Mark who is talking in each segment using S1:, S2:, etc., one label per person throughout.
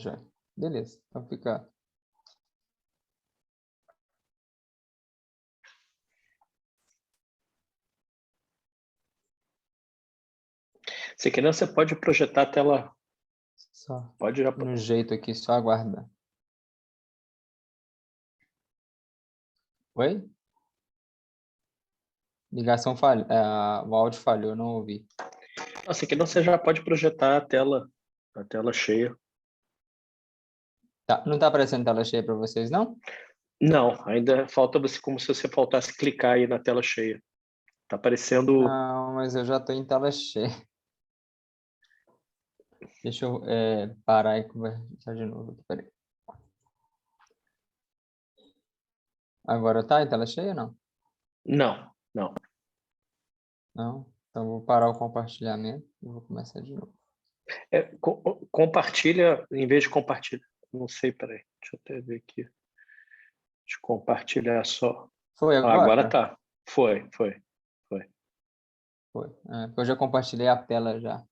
S1: Já. Beleza, então fica.
S2: Se querer, você pode projetar a tela.
S1: Só
S2: Pode já.
S1: no jeito aqui, só aguardar. Oi? Ligação falha, o áudio falhou, não ouvi.
S2: Se querer, você já pode projetar a tela cheia.
S1: Tá, não está aparecendo tela cheia para vocês, não?
S2: Não, ainda falta você, como se você faltasse clicar aí na tela cheia. Tá aparecendo.
S1: Não, mas eu já estou em tela cheia. Deixa eu parar e conversar de novo aqui, peraí. Agora tá em tela cheia ou não?
S2: Não, não.
S1: Não? Então vou parar o compartilhamento e vou começar de novo.
S2: Compartilha em vez de compartilhar. Não sei, peraí. Deixa eu até ver aqui. Deixa eu compartilhar só.
S1: Foi
S2: Agora
S1: agora?
S2: tá. Foi.
S1: Foi. Porque eu já compartilhei a tela já.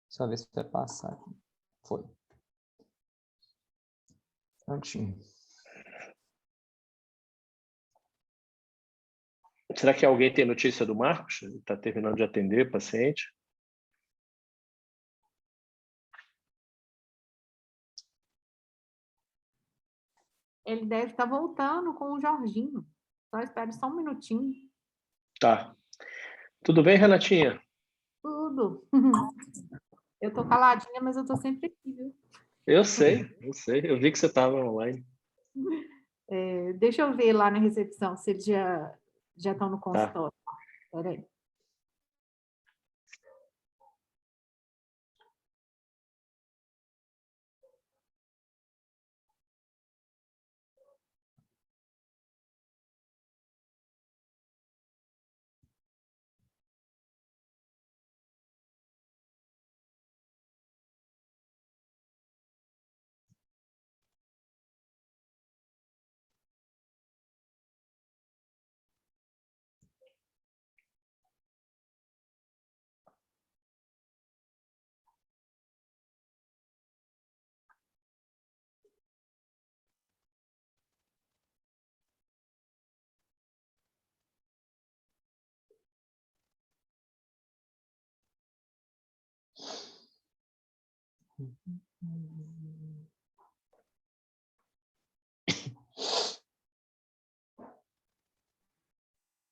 S1: Só ver se vai passar aqui. Foi. Prontinho.
S2: Será que alguém tem notícia do Marcos? Ele está terminando de atender paciente?
S3: Ele deve estar voltando com o Jorginho. Só espere só um minutinho.
S2: Tá. Tudo bem, Renatinha?
S3: Tudo. Eu tô caladinha, mas eu tô sempre aqui, viu?
S2: Eu sei. Eu vi que você estava online.
S3: Deixa eu ver lá na recepção se eles já estão no consultório. Espera aí.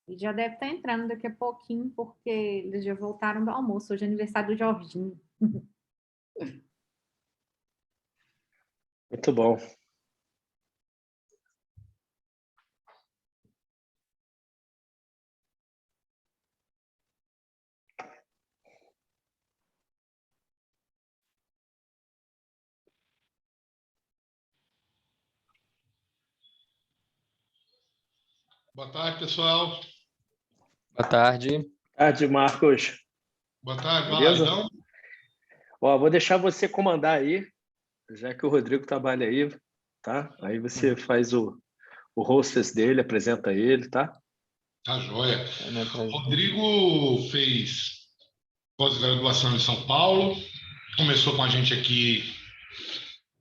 S3: E já deve estar entrando daqui a pouquinho, porque eles já voltaram do almoço. Hoje é aniversário do Jorginho.
S2: Muito bom.
S4: Boa tarde, pessoal.
S1: Boa tarde.
S2: Tarde, Marcos.
S4: Boa tarde,
S2: Beleza?
S4: Valaidão.
S2: Vou deixar você comandar aí, já que o Rodrigo trabalha aí, tá? Aí você faz o hostess dele, apresenta ele, tá?
S4: Tá joia.
S1: Minha trajetória.
S4: Rodrigo fez pós-graduação em São Paulo, começou com a gente aqui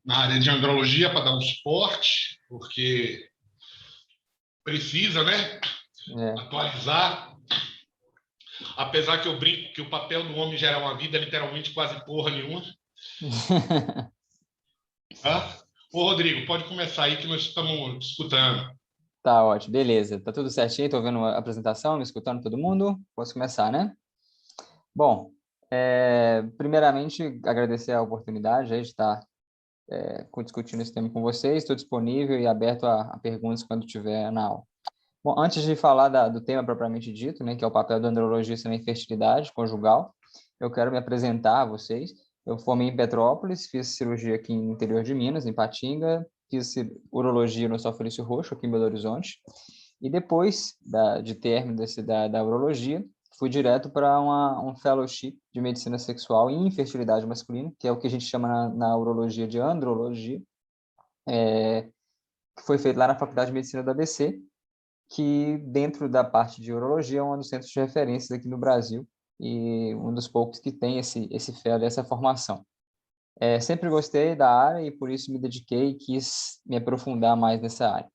S4: na área de andrologia para dar um suporte, porque precisa, né? Atualizar. Apesar que eu brinco que o papel do homem gerar uma vida é literalmente quase porra nenhuma. Tá? Ô, Rodrigo, pode começar aí que nós estamos escutando.
S1: Tá ótimo, beleza. Tá tudo certinho? Tô vendo a apresentação, me escutando todo mundo? Posso começar, né? Bom, primeiramente, agradecer a oportunidade de estar discutindo esse tema com vocês. Estou disponível e aberto a perguntas quando tiver na aula. Bom, antes de falar do tema propriamente dito, né, que é o papel do andrologista na infertilidade conjugal, eu quero me apresentar a vocês. Eu formei em Petrópolis, fiz cirurgia aqui no interior de Minas, em Patinga, fiz urologia no São Felício Roxo, aqui em Belo Horizonte, e depois de término da urologia, fui direto para um fellowship de medicina sexual e infertilidade masculina, que é o que a gente chama na urologia de andrologia, que foi feito lá na Faculdade de Medicina da ABC, que dentro da parte de urologia é um dos centros de referência aqui no Brasil e um dos poucos que tem esse fellow, essa formação. Sempre gostei da área e por isso me dediquei e quis me aprofundar mais nessa área.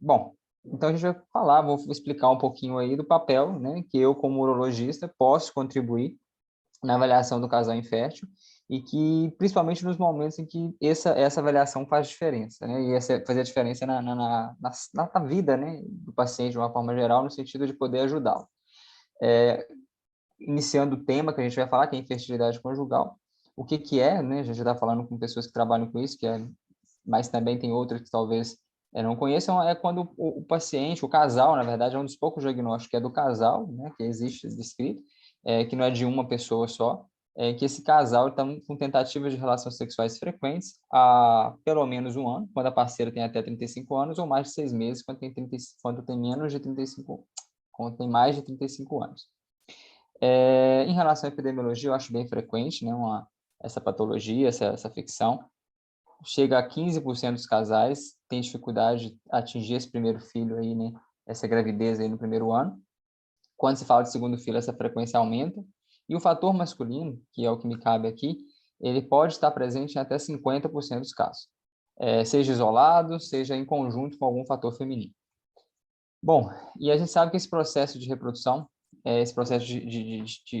S1: Bom, então a gente vai falar, vou explicar um pouquinho aí do papel, né, que eu, como urologista, posso contribuir na avaliação do casal infértil e que, principalmente nos momentos em que essa avaliação faz diferença, né, e fazer a diferença na vida, né, do paciente de uma forma geral, no sentido de poder ajudá-lo. Iniciando o tema que a gente vai falar, que é infertilidade conjugal. O que que é, né? A gente está falando com pessoas que trabalham com isso, mas também tem outras que talvez não conheçam, é quando o paciente, o casal, na verdade, é um dos poucos diagnósticos que é do casal, né? Que existe descrito, que não é de uma pessoa só, que esse casal está com tentativas de relações sexuais frequentes há pelo menos um ano, quando a parceira tem até 35 anos, ou mais de 6 meses, quando tem menos de 35, quando tem mais de 35 anos. Em relação à epidemiologia, eu acho bem frequente, né, essa patologia, essa afecção. Chega a 15% dos casais têm dificuldade de atingir esse primeiro filho aí, né, essa gravidez aí no primeiro ano. Quando se fala de segundo filho, essa frequência aumenta. E o fator masculino, que é o que me cabe aqui, ele pode estar presente em até 50% dos casos, seja isolado, seja em conjunto com algum fator feminino. Bom, e a gente sabe que esse processo de reprodução, esse processo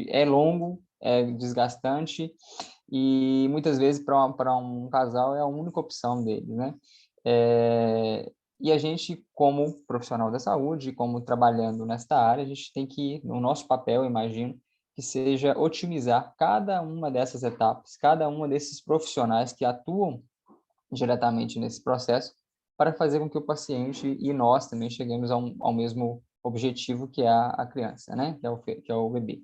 S1: é longo, é desgastante e muitas vezes para um casal é a única opção dele, né? E a gente, como profissional da saúde, como trabalhando nesta área, a gente tem que, no nosso papel, imagino, que seja otimizar cada uma dessas etapas, cada uma desses profissionais que atuam diretamente nesse processo, para fazer com que o paciente e nós também cheguemos ao mesmo objetivo, que é a criança, né? Que é o bebê.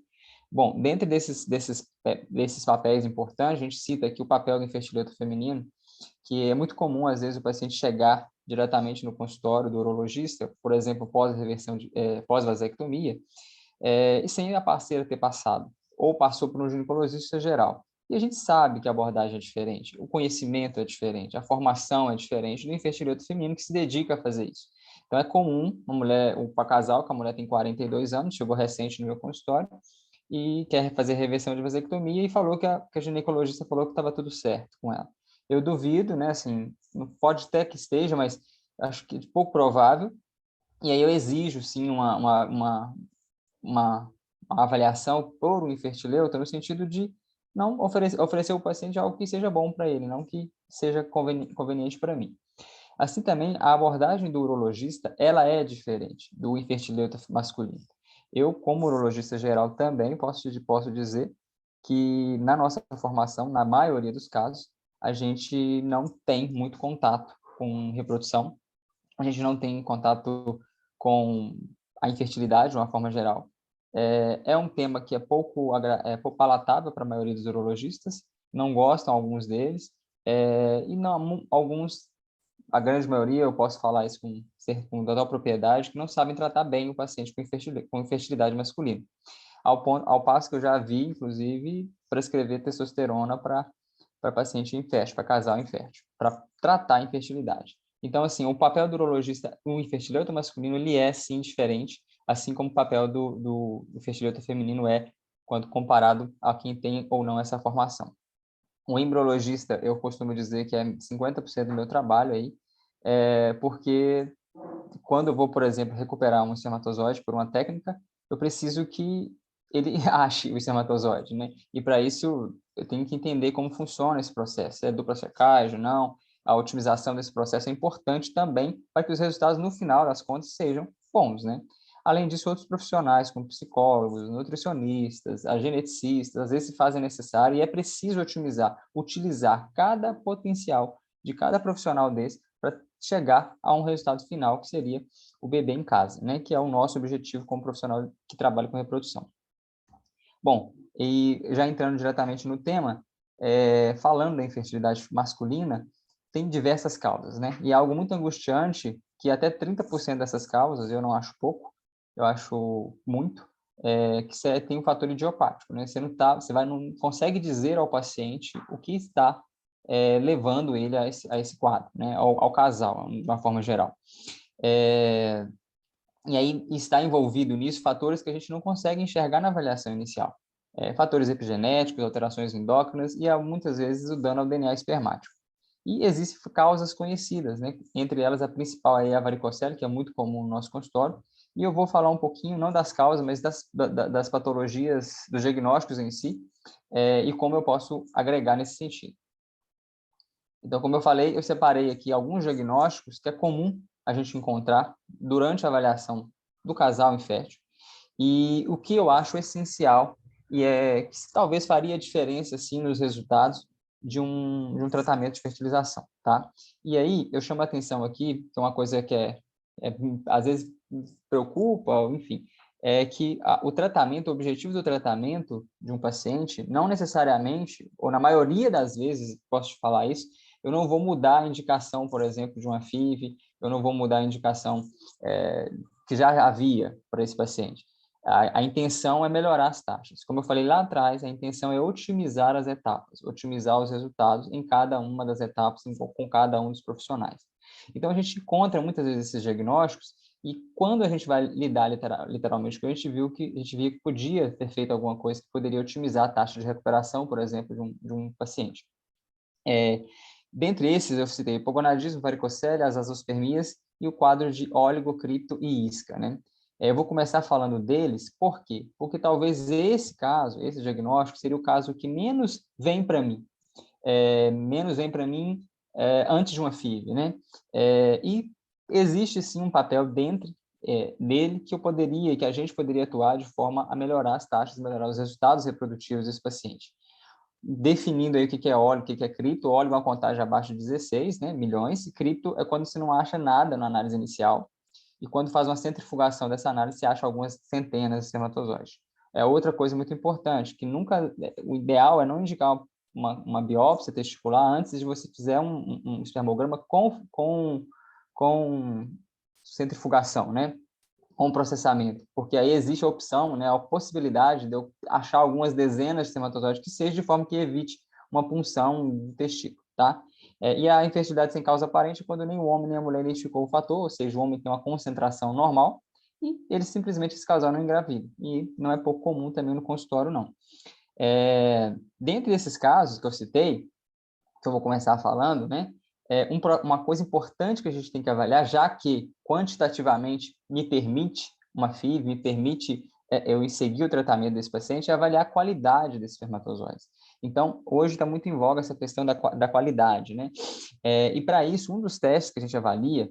S1: Bom, dentro desses papéis importantes, a gente cita aqui o papel do infertilidade feminino, que é muito comum, às vezes, o paciente chegar diretamente no consultório do urologista, por exemplo, pós-vasectomia, e sem a parceira ter passado, ou passou por um ginecologista geral. E a gente sabe que a abordagem é diferente, o conhecimento é diferente, a formação é diferente do infertilidade feminino que se dedica a fazer isso. Então, é comum para casal, que a mulher tem 42 anos, chegou recente no meu consultório, e quer fazer reversão de vasectomia e falou que a ginecologista falou que estava tudo certo com ela. Eu duvido, né, assim, pode até que esteja, mas acho que é pouco provável, e aí eu exijo, sim, uma avaliação por um infertileuta no sentido de não oferecer ao paciente algo que seja bom para ele, não que seja conveniente para mim. Assim também, a abordagem do urologista, ela é diferente do infertileuta masculino. Eu, como urologista geral, também posso dizer que na nossa formação, na maioria dos casos, a gente não tem muito contato com reprodução, a gente não tem contato com a infertilidade de uma forma geral. É um tema que é pouco palatável para a maioria dos urologistas, não gostam alguns deles, e não, alguns, a grande maioria, eu posso falar isso com total propriedade, que não sabem tratar bem o paciente com infertilidade masculina. Ao passo que eu já vi, inclusive, prescrever testosterona para paciente infértil, para casal infértil, para tratar a infertilidade. Então, assim, o papel do urologista no infertileuta masculino, ele é, sim, diferente, assim como o papel do infertileuta feminino é, quando comparado a quem tem ou não essa formação. O embriologista, eu costumo dizer que é 50% do meu trabalho aí, porque quando eu vou, por exemplo, recuperar um espermatozoide por uma técnica, eu preciso que ele ache o espermatozoide, né? E para isso eu tenho que entender como funciona esse processo, se é dupla checagem, não. A otimização desse processo é importante também para que os resultados, no final das contas, sejam bons, né? Além disso, outros profissionais, como psicólogos, nutricionistas, geneticistas, às vezes se fazem necessário e é preciso utilizar cada potencial de cada profissional desse para chegar a um resultado final, que seria o bebê em casa, né? Que é o nosso objetivo como profissional que trabalha com reprodução. Bom, e já entrando diretamente no tema, falando da infertilidade masculina, tem diversas causas, né? E é algo muito angustiante que até 30% dessas causas, eu não acho pouco, eu acho muito, que você tem um fator idiopático, né? Você não consegue dizer ao paciente o que está levando ele a esse quadro, né? Ao casal, de uma forma geral. E aí está envolvido nisso fatores que a gente não consegue enxergar na avaliação inicial. fatores epigenéticos, alterações endócrinas e, muitas vezes, o dano ao DNA espermático. E existem causas conhecidas, né? Entre elas, a principal é a varicocele, que é muito comum no nosso consultório, e eu vou falar um pouquinho, não das causas, mas das patologias, dos diagnósticos em si, e como eu posso agregar nesse sentido. Então, como eu falei, eu separei aqui alguns diagnósticos que é comum a gente encontrar durante a avaliação do casal infértil, e o que eu acho essencial, e que talvez faria diferença, assim, nos resultados de um tratamento de fertilização, tá? E aí, eu chamo a atenção aqui, que é uma coisa que às vezes preocupa, enfim, é que o objetivo do tratamento de um paciente, não necessariamente, ou na maioria das vezes, posso te falar isso, eu não vou mudar a indicação, por exemplo, de uma FIV, eu não vou mudar a indicação que já havia para esse paciente. A intenção é melhorar as taxas. Como eu falei lá atrás, a intenção é otimizar as etapas, otimizar os resultados em cada uma das etapas, com cada um dos profissionais. Então, a gente encontra muitas vezes esses diagnósticos e quando a gente vai lidar literalmente com a gente via que podia ter feito alguma coisa que poderia otimizar a taxa de recuperação, por exemplo, de um paciente. Dentre esses, eu citei hipogonadismo, varicocele, as azospermias e o quadro de óligo, cripto e isca, né? Eu vou começar falando deles, por quê? Porque talvez esse caso, esse diagnóstico, seria o caso que menos vem para mim. Antes de uma FIV, né? E existe, sim, um papel dele que a gente poderia atuar de forma a melhorar as taxas, melhorar os resultados reprodutivos desse paciente. Definindo aí o que é óleo, o que é cripto. Óleo é uma contagem abaixo de 16, né, milhões, e cripto é quando você não acha nada na análise inicial, e quando faz uma centrifugação dessa análise, se acha algumas centenas de espermatozoides. Outra coisa muito importante, que o ideal é não indicar uma biópsia testicular antes de você fizer um espermograma com centrifugação, né? Com processamento, porque aí existe a opção, né, a possibilidade de eu achar algumas dezenas de espermatozoides que seja de forma que evite uma punção do testículo, tá? E a infertilidade sem causa aparente é quando nem o homem nem a mulher identificou o fator, ou seja, o homem tem uma concentração normal e ele simplesmente, esse casal, não engravida. E não é pouco comum também no consultório, não. Dentre esses casos que eu citei, que eu vou começar falando, né? Uma coisa importante que a gente tem que avaliar, já que quantitativamente me permite uma FIV, me permite eu seguir o tratamento desse paciente, é avaliar a qualidade desses espermatozoides. Então, hoje está muito em voga essa questão da qualidade, né? E para isso, um dos testes que a gente avalia,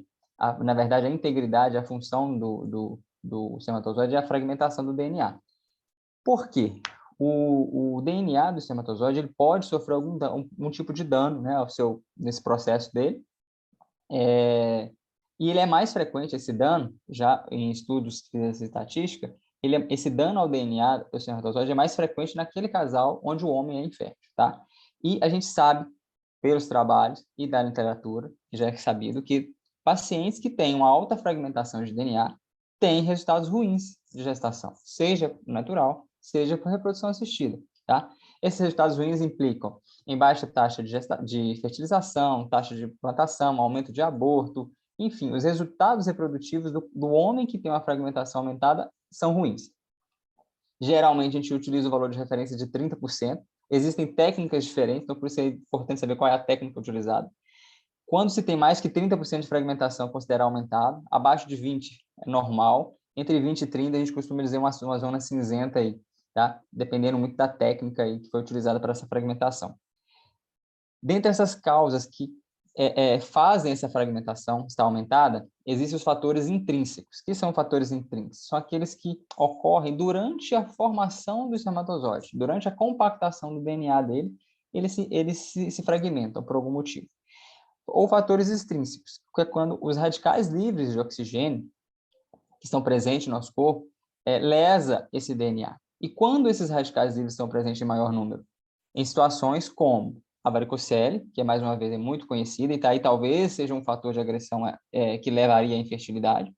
S1: na verdade, a integridade, a função do espermatozoide é a fragmentação do DNA. Por quê? O DNA do espermatozoide ele pode sofrer algum tipo de dano, né, nesse processo dele, e ele é mais frequente, esse dano, já em estudos de estatística, esse dano ao DNA do espermatozoide é mais frequente naquele casal onde o homem é infértil, tá? E a gente sabe, pelos trabalhos e da literatura, que já é sabido, que pacientes que têm uma alta fragmentação de DNA têm resultados ruins de gestação, seja natural, seja por reprodução assistida, tá? Esses resultados ruins implicam em baixa taxa de fertilização, taxa de implantação, aumento de aborto, enfim, os resultados reprodutivos do homem que tem uma fragmentação aumentada são ruins. Geralmente, a gente utiliza o valor de referência de 30%. Existem técnicas diferentes, então por isso é importante saber qual é a técnica utilizada. Quando se tem mais que 30% de fragmentação, considera aumentado. Abaixo de 20% é normal. Entre 20 e 30%, a gente costuma dizer uma zona cinzenta aí, tá? Dependendo muito da técnica aí que foi utilizada para essa fragmentação. Dentre essas causas que fazem essa fragmentação estar aumentada, existem os fatores intrínsecos. O que são fatores intrínsecos? São aqueles que ocorrem durante a formação do espermatozoide, durante a compactação do DNA dele, eles se fragmentam por algum motivo. Ou fatores extrínsecos, que é quando os radicais livres de oxigênio, que estão presentes no nosso corpo, lesa esse DNA. E quando esses radicais livres estão presentes em maior número? Em situações como a varicocele, que mais uma vez é muito conhecida, e aí talvez seja um fator de agressão que levaria à infertilidade.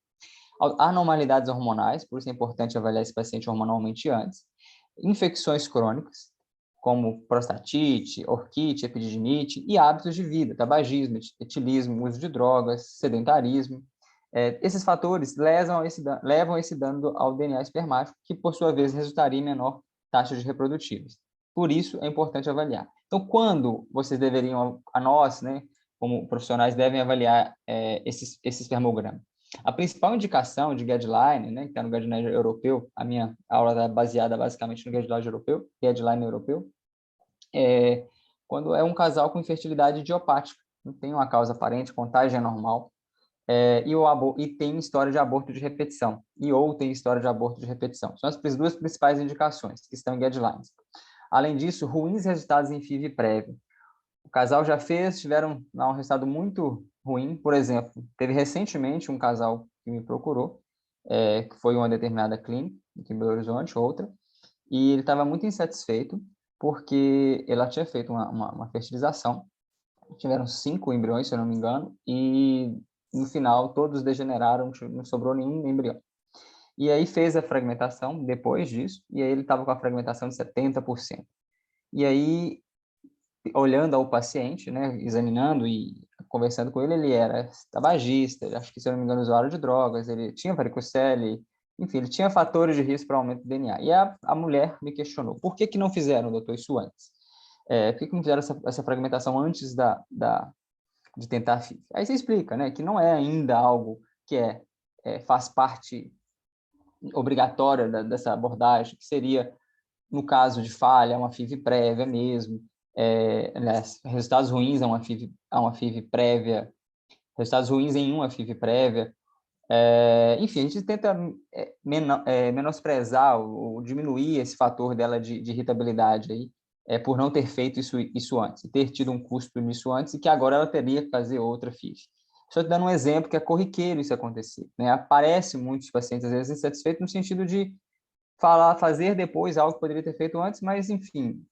S1: Anormalidades hormonais, por isso é importante avaliar esse paciente hormonalmente antes. Infecções crônicas, como prostatite, orquite, epididymite, e hábitos de vida, tabagismo, etilismo, uso de drogas, sedentarismo. Esses levam esse dano ao DNA espermático, que por sua vez resultaria em menor taxas de reprodutivas. Por isso, é importante avaliar. Então, quando vocês deveriam, a nós, né, como profissionais, devem avaliar esse espermograma? A principal indicação de guideline, né, que está no guideline europeu, a minha aula está baseada basicamente no guideline europeu, quando é um casal com infertilidade idiopática, não tem uma causa aparente, contagem é normal, e tem história de aborto de repetição, ou tem história de aborto de repetição. São as duas principais indicações que estão em guidelines. Além disso, ruins resultados em FIV prévio. O casal já tiveram um resultado muito ruim. Por exemplo, teve recentemente um casal que me procurou, que foi uma determinada clínica, aqui em Belo Horizonte, outra, e ele estava muito insatisfeito porque ela tinha feito uma fertilização, tiveram 5 embriões, se eu não me engano, e no final todos degeneraram, não sobrou nenhum embrião. E aí fez a fragmentação depois disso, e aí ele estava com a fragmentação de 70%. E aí, olhando ao paciente, né, examinando e conversando com ele, ele era tabagista, acho que, se eu não me engano, usuário de drogas, ele tinha varicocele, enfim, ele tinha fatores de risco para aumento do DNA. E a mulher me questionou, por que não fizeram, doutor, isso antes? Por que não fizeram essa fragmentação antes de tentar FIV? Aí você explica, né, que não é ainda algo que faz parte obrigatória dessa abordagem, que seria, no caso de falha, uma FIV prévia mesmo, resultados ruins a uma FIV prévia, resultados ruins em uma FIV prévia. Enfim, a gente tenta menosprezar ou diminuir esse fator dela de irritabilidade aí, por não ter feito isso antes, ter tido um custo nisso antes, e que agora ela teria que fazer outra FIV. Só te dando um exemplo que é corriqueiro isso acontecer, né? Aparece muitos pacientes, às vezes, insatisfeitos no sentido de fazer depois algo que poderia ter feito antes, mas, enfim,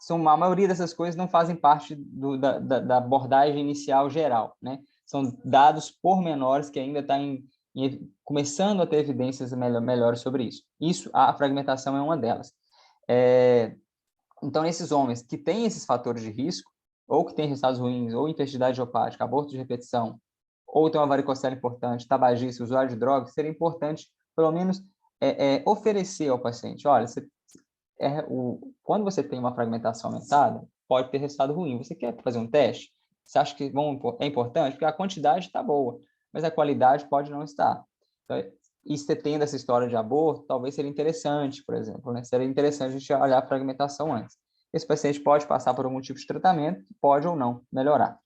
S1: a maioria dessas coisas não fazem parte da abordagem inicial geral, né? São dados pormenores que ainda estão começando a ter evidências melhores sobre isso. A fragmentação é uma delas. Então, nesses homens que têm esses fatores de risco, ou que têm resultados ruins, ou infertilidade idiopática, aborto de repetição, ou tem uma varicocele importante, tabagista, usuário de drogas, seria importante, pelo menos, oferecer ao paciente, olha, quando você tem uma fragmentação aumentada, pode ter resultado ruim. Você quer fazer um teste? Você acha que é importante? Porque a quantidade está boa, mas a qualidade pode não estar. Então, e você tendo essa história de aborto, talvez seria interessante, por exemplo, né? Seria interessante a gente olhar a fragmentação antes. Esse paciente pode passar por algum tipo de tratamento, pode ou não melhorar.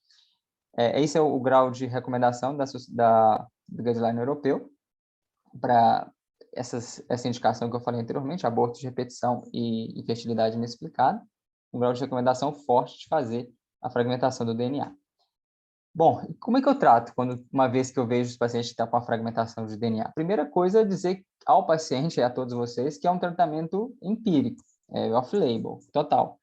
S1: Esse é o grau de recomendação do guideline europeu para essa indicação que eu falei anteriormente, aborto de repetição e infertilidade inexplicada, um grau de recomendação forte de fazer a fragmentação do DNA. Bom, como é que eu trato uma vez que eu vejo os pacientes que estão com a fragmentação de DNA? A primeira coisa é dizer ao paciente e a todos vocês que é um tratamento empírico, off-label, total.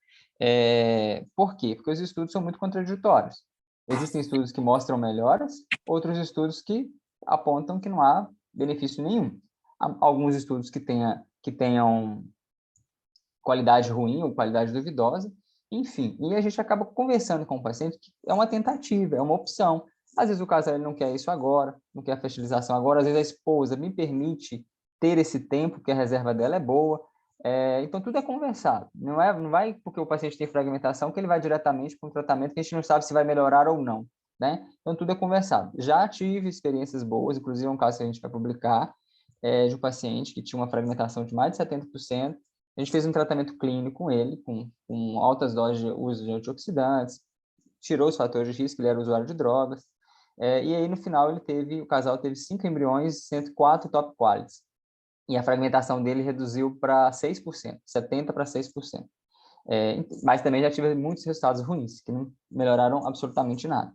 S1: Por quê? Porque os estudos são muito contraditórios. Existem estudos que mostram melhoras, outros estudos que apontam que não há benefício nenhum. Alguns estudos que tenham qualidade ruim ou qualidade duvidosa, enfim. E a gente acaba conversando com o paciente que é uma tentativa, é uma opção. Às vezes o casal ele não quer isso agora, não quer a fertilização agora, às vezes a esposa me permite ter esse tempo, porque a reserva dela é boa. Então, tudo é conversado. Não vai porque o paciente tem fragmentação que ele vai diretamente para um tratamento que a gente não sabe se vai melhorar ou não, né? Então, tudo é conversado. Já tive experiências boas, inclusive um caso que a gente vai publicar, de um paciente que tinha uma fragmentação de mais de 70%. A gente fez um tratamento clínico com ele, com altas doses de uso de antioxidantes, tirou os fatores de risco, ele era usuário de drogas, e aí, no final, o casal teve 5 embriões, 104 top qualities. E a fragmentação dele reduziu para 6%, 70% para 6%. Mas também já tive muitos resultados ruins, que não melhoraram absolutamente nada.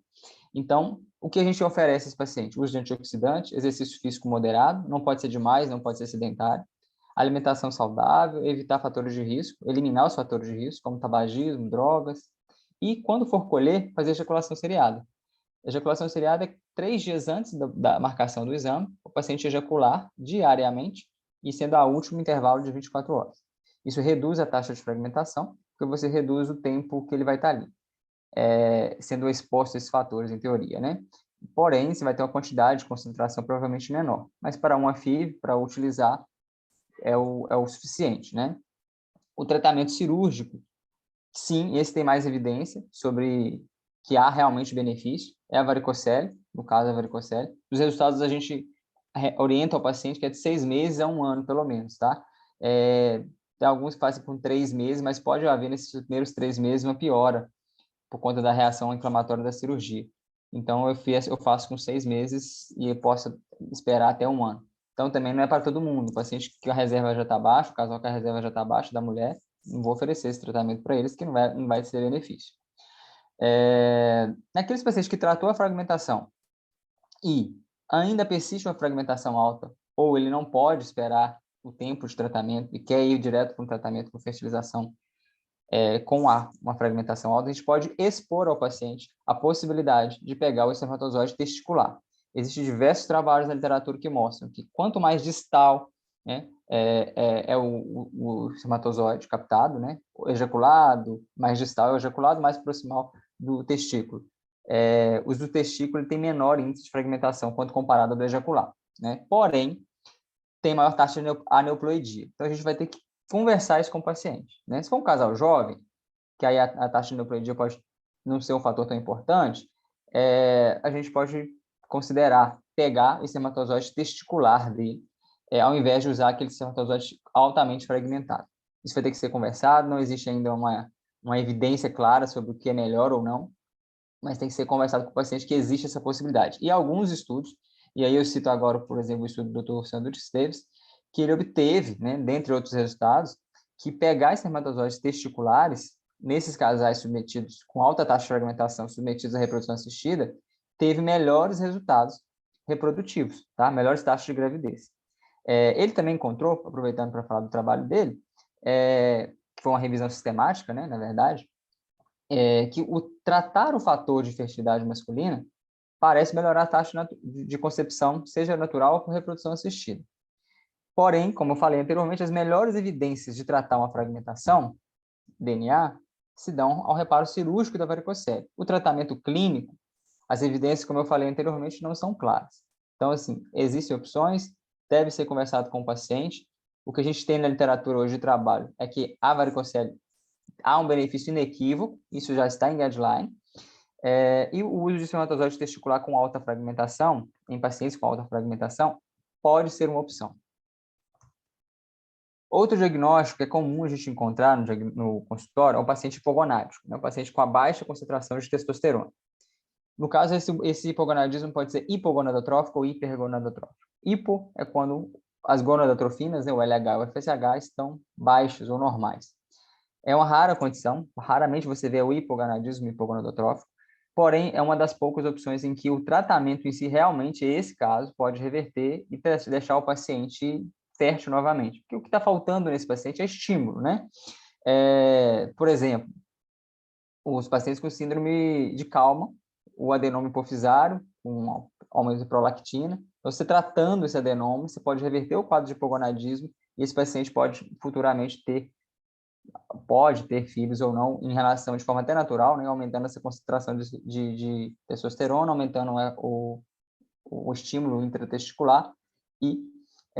S1: Então, o que a gente oferece a esse paciente? Uso de antioxidante, exercício físico moderado, não pode ser demais, não pode ser sedentário, alimentação saudável, evitar fatores de risco, eliminar os fatores de risco, como tabagismo, drogas, e quando for colher, fazer ejaculação seriada. A ejaculação seriada é 3 dias antes da marcação do exame, o paciente ejacular diariamente, e sendo a último intervalo de 24 horas. Isso reduz a taxa de fragmentação, porque você reduz o tempo que ele vai estar ali, sendo exposto a esses fatores, em teoria, né? Porém, você vai ter uma quantidade de concentração provavelmente menor, mas para uma FIV, para utilizar, é o suficiente, né? O tratamento cirúrgico, sim, esse tem mais evidência sobre que há realmente benefício, é a varicocele, no caso a varicocele. Os resultados a gente orienta ao paciente que é de 6 meses a 1 ano, pelo menos, tá? Tem alguns que fazem por 3 meses, mas pode haver nesses primeiros 3 meses uma piora por conta da reação inflamatória da cirurgia. Então, eu faço com 6 meses e eu posso esperar até 1 ano. Então, também não é para todo mundo. O paciente que a reserva já está baixa, o casal que a reserva já está baixa da mulher, não vou oferecer esse tratamento para eles, que não vai ser benefício. Naqueles pacientes que tratou a fragmentação e ainda persiste uma fragmentação alta, ou ele não pode esperar o tempo de tratamento e quer ir direto para um tratamento com fertilização com uma fragmentação alta, a gente pode expor ao paciente a possibilidade de pegar o espermatozoide testicular. Existem diversos trabalhos na literatura que mostram que quanto mais distal, né, o espermatozoide captado, né, o ejaculado, mais distal é o ejaculado, mais proximal do testículo. Os do testículo tem menor índice de fragmentação quando comparado ao do ejaculado, né? Porém, tem maior taxa de aneuploidia. Então, a gente vai ter que conversar isso com o paciente, né? Se for um casal jovem, que aí a taxa de aneuploidia pode não ser um fator tão importante, a gente pode considerar pegar o espermatozoide testicular dele, ao invés de usar aquele espermatozoide altamente fragmentado. Isso vai ter que ser conversado, não existe ainda uma evidência clara sobre o que é melhor ou não, mas tem que ser conversado com o paciente que existe essa possibilidade. E alguns estudos, e aí eu cito agora, por exemplo, o estudo do Dr. Sandro Esteves, que ele obteve, né, dentre outros resultados, que pegar espermatozoides testiculares, nesses casais submetidos com alta taxa de fragmentação, submetidos à reprodução assistida, teve melhores resultados reprodutivos, tá? Melhores taxas de gravidez. Ele também encontrou, aproveitando para falar do trabalho dele, que foi uma revisão sistemática, né, na verdade, que tratar o fator de fertilidade masculina parece melhorar a taxa de concepção, seja natural ou por reprodução assistida. Porém, como eu falei anteriormente, as melhores evidências de tratar uma fragmentação, DNA, se dão ao reparo cirúrgico da varicocele. O tratamento clínico, as evidências, como eu falei anteriormente, não são claras. Então, assim, existem opções, deve ser conversado com o paciente. O que a gente tem na literatura hoje de trabalho é que a varicocele há um benefício inequívoco, isso já está em guideline, e o uso de espermatozoide testicular com alta fragmentação, em pacientes com alta fragmentação, pode ser uma opção. Outro diagnóstico que é comum a gente encontrar no consultório é o paciente hipogonádico, né? O paciente com a baixa concentração de testosterona. No caso, esse hipogonadismo pode ser hipogonadotrófico ou hipergonadotrófico. Hipo é quando as gonadotrofinas, né, o LH e o FSH, estão baixos ou normais. É uma rara condição, raramente você vê o hipogonadismo hipogonadotrófico, porém é uma das poucas opções em que o tratamento em si, realmente, esse caso, pode reverter e deixar o paciente fértil novamente. Porque o que está faltando nesse paciente é estímulo, né? Por exemplo, os pacientes com síndrome de Kalman, o adenoma hipofisário, com aumento de prolactina, você tratando esse adenoma, você pode reverter o quadro de hipogonadismo e esse paciente pode futuramente ter filhos ou não, em relação de forma até natural, né, aumentando essa concentração de testosterona, aumentando o estímulo intratesticular e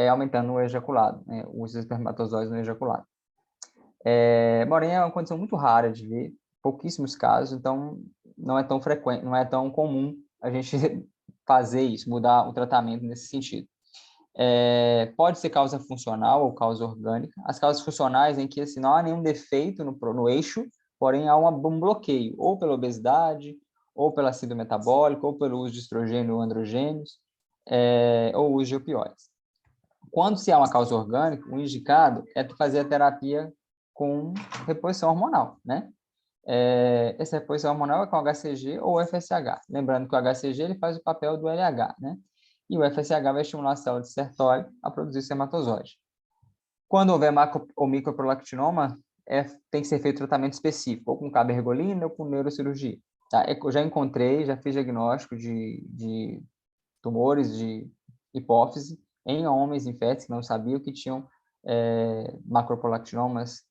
S1: aumentando o ejaculado, né, os espermatozoides no ejaculado. Porém, é uma condição muito rara de ver, pouquíssimos casos, então não é tão frequente, não é tão comum a gente fazer isso, mudar o tratamento nesse sentido. Pode ser causa funcional ou causa orgânica. As causas funcionais em que assim, não há nenhum defeito no eixo, porém há um bloqueio, ou pela obesidade, ou pela síndrome metabólica, ou pelo uso de estrogênio ou androgênios, ou uso de opioides. Quando se há uma causa orgânica, o indicado é fazer a terapia com reposição hormonal, né? Essa reposição hormonal é com HCG ou FSH. Lembrando que o HCG ele faz o papel do LH, né? E o FSH vai estimular a célula de Sertoli a produzir espermatozoide. Quando houver macro ou microprolactinoma, tem que ser feito tratamento específico, ou com cabergolina ou com neurocirurgia. Tá? Eu já fiz diagnóstico de tumores de hipófise em homens inférteis que não sabiam que tinham macroprolactinomas,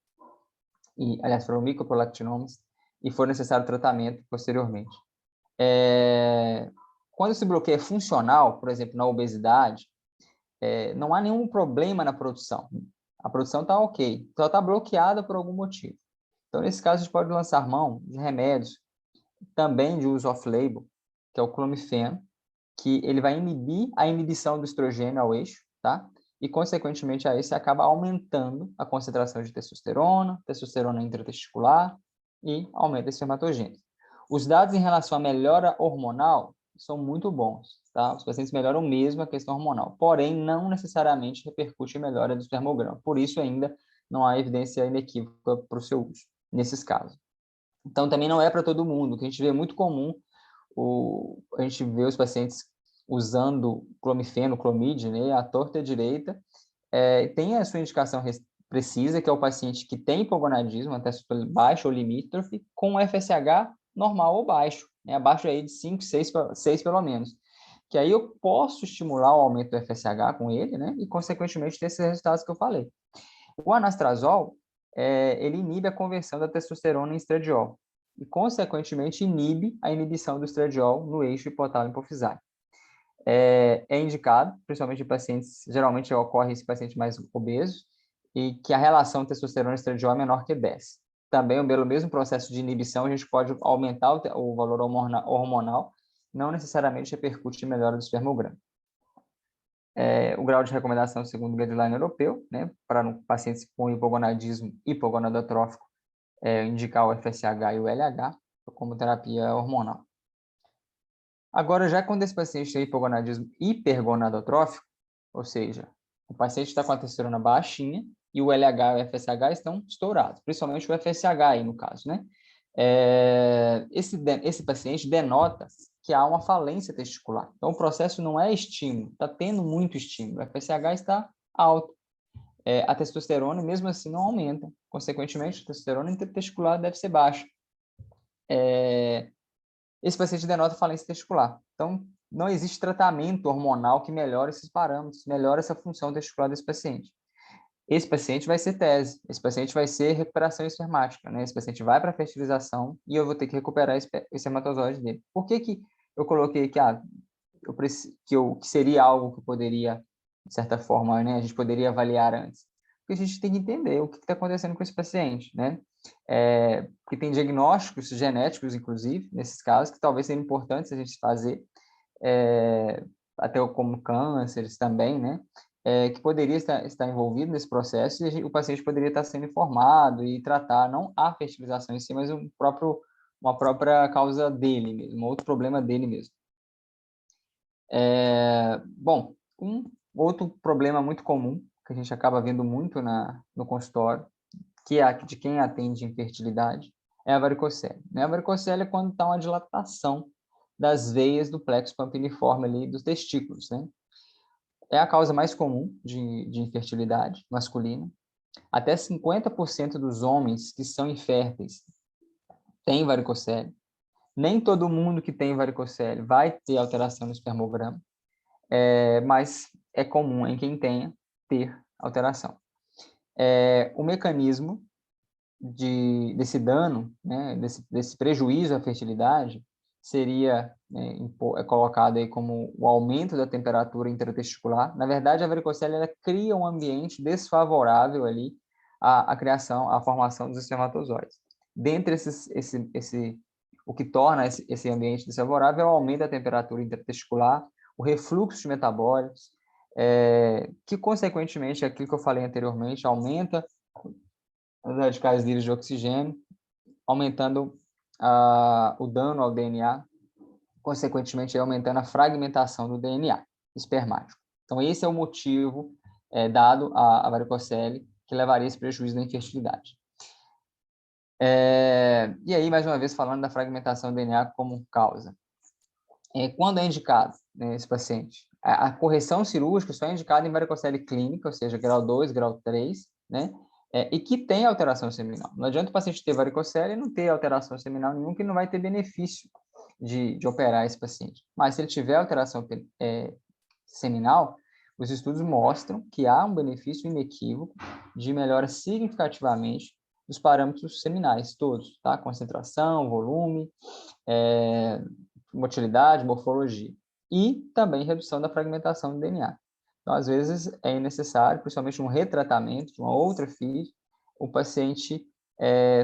S1: aliás, foram microprolactinomas, e foi necessário tratamento posteriormente. Quando esse bloqueio é funcional, por exemplo, na obesidade, não há nenhum problema na produção. A produção está ok, só está bloqueada por algum motivo. Então, nesse caso, a gente pode lançar mão de remédios também de uso off-label, que é o clomifeno, que ele vai inibir a inibição do estrogênio ao eixo, tá? E, consequentemente, aí você acaba aumentando a concentração de testosterona intratesticular e aumenta a espermatogênese. Os dados em relação à melhora hormonal são muito bons, tá? Os pacientes melhoram mesmo a questão hormonal, porém, não necessariamente repercute em melhora do espermograma. Por isso, ainda não há evidência inequívoca para o seu uso, nesses casos. Então, também não é para todo mundo, que a gente vê muito comum, a gente vê os pacientes usando clomifeno, clomid, né, à torta e à direita, tem a sua indicação precisa, que é o paciente que tem hipogonadismo, até baixo ou limítrofe, com FSH normal ou baixo, né, abaixo aí de 5, 6 pelo menos. Que aí eu posso estimular o aumento do FSH com ele, né, e, consequentemente, ter esses resultados que eu falei. O anastrozol, ele inibe a conversão da testosterona em estradiol e, consequentemente, inibe a inibição do estradiol no eixo hipotálamo-hipofisário. É indicado, principalmente em pacientes, geralmente ocorre esse paciente mais obeso, e que a relação testosterona-estradiol é menor que 10. Também, pelo mesmo processo de inibição, a gente pode aumentar o valor hormonal, não necessariamente repercute em melhora do espermograma. O grau de recomendação segundo o guideline europeu, né, para pacientes com hipogonadismo hipogonadotrófico, indicar o FSH e o LH como terapia hormonal. Agora, já quando esse paciente tem hipogonadismo hipergonadotrófico, ou seja, o paciente está com a testosterona baixinha e o LH e o FSH estão estourados, principalmente o FSH aí no caso, né? Esse paciente denota que há uma falência testicular. Então, o processo não é estímulo, está tendo muito estímulo, o FSH está alto. A testosterona, mesmo assim, não aumenta. Consequentemente, a testosterona intratesticular deve ser baixa. Esse paciente denota falência testicular. Então, não existe tratamento hormonal que melhore esses parâmetros, melhore essa função testicular desse paciente. Esse paciente vai ser tese, esse paciente vai ser recuperação espermática, né? Esse paciente vai para a fertilização e eu vou ter que recuperar esse espermatozoide dele. Por que eu coloquei que, que seria algo que poderia, de certa forma, né, a gente poderia avaliar antes? Porque a gente tem que entender o que está acontecendo com esse paciente, né? Porque tem diagnósticos genéticos, inclusive, nesses casos, que talvez sejam importantes a gente fazer, até como cânceres também, né? Que poderia estar envolvido nesse processo e o paciente poderia estar sendo informado e tratar não a fertilização em si, mas uma própria causa dele mesmo, um outro problema dele mesmo. Bom, um outro problema muito comum, que a gente acaba vendo muito no consultório, que é de quem atende infertilidade, é a varicocele. A varicocele é quando está uma dilatação das veias do plexo pampiniforme ali dos testículos, né? É a causa mais comum de infertilidade masculina. Até 50% dos homens que são inférteis têm varicocele. Nem todo mundo que tem varicocele vai ter alteração no espermograma, mas é comum em quem tenha ter alteração. O mecanismo desse dano, né, desse prejuízo à fertilidade, seria colocado aí como o aumento da temperatura intratesticular. Na verdade, a varicocele ela cria um ambiente desfavorável ali à formação dos espermatozoides. Dentre o que torna esse ambiente desfavorável é o aumento da temperatura intratesticular, o refluxo de metabólitos, que, consequentemente, é aquilo que eu falei anteriormente, aumenta os radicais livres de oxigênio, aumentando o dano ao DNA, consequentemente aumentando a fragmentação do DNA espermático. Então, esse é o motivo dado à varicocele que levaria a esse prejuízo da infertilidade. E aí, mais uma vez, falando da fragmentação do DNA como causa. Quando é indicado, né, esse paciente? A correção cirúrgica só é indicada em varicocele clínica, ou seja, grau 2, grau 3, né? E que tem alteração seminal. Não adianta o paciente ter varicocele e não ter alteração seminal nenhuma, que não vai ter benefício de operar esse paciente. Mas se ele tiver alteração seminal, os estudos mostram que há um benefício inequívoco de melhora significativamente dos parâmetros seminais todos, tá? Concentração, volume, motilidade, morfologia. E também redução da fragmentação do DNA. Então, às vezes, é necessário, principalmente um retratamento de uma outra FIV, o paciente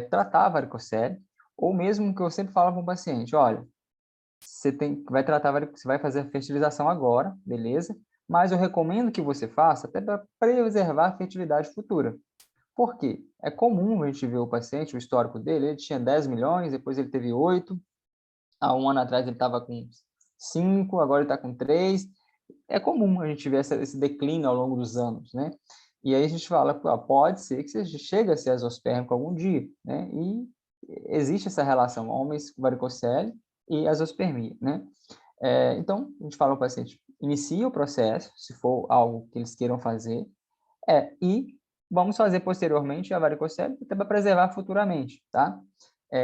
S1: tratar a varicocele, ou mesmo que eu sempre falo para o paciente, olha, você vai fazer a fertilização agora, beleza? Mas eu recomendo que você faça até para preservar a fertilidade futura. Por quê? É comum a gente ver o paciente, o histórico dele, ele tinha 10 milhões, depois ele teve 8, há um ano atrás ele estava com 5, agora ele está com 3. É comum a gente ver esse declínio ao longo dos anos, né? E aí a gente fala, pode ser que você chegue a ser azospérmico algum dia, né? E existe essa relação, homens com varicocele e azospermia, né? Então, a gente fala ao paciente, inicia o processo, se for algo que eles queiram fazer, e vamos fazer posteriormente a varicocele até para preservar futuramente, tá?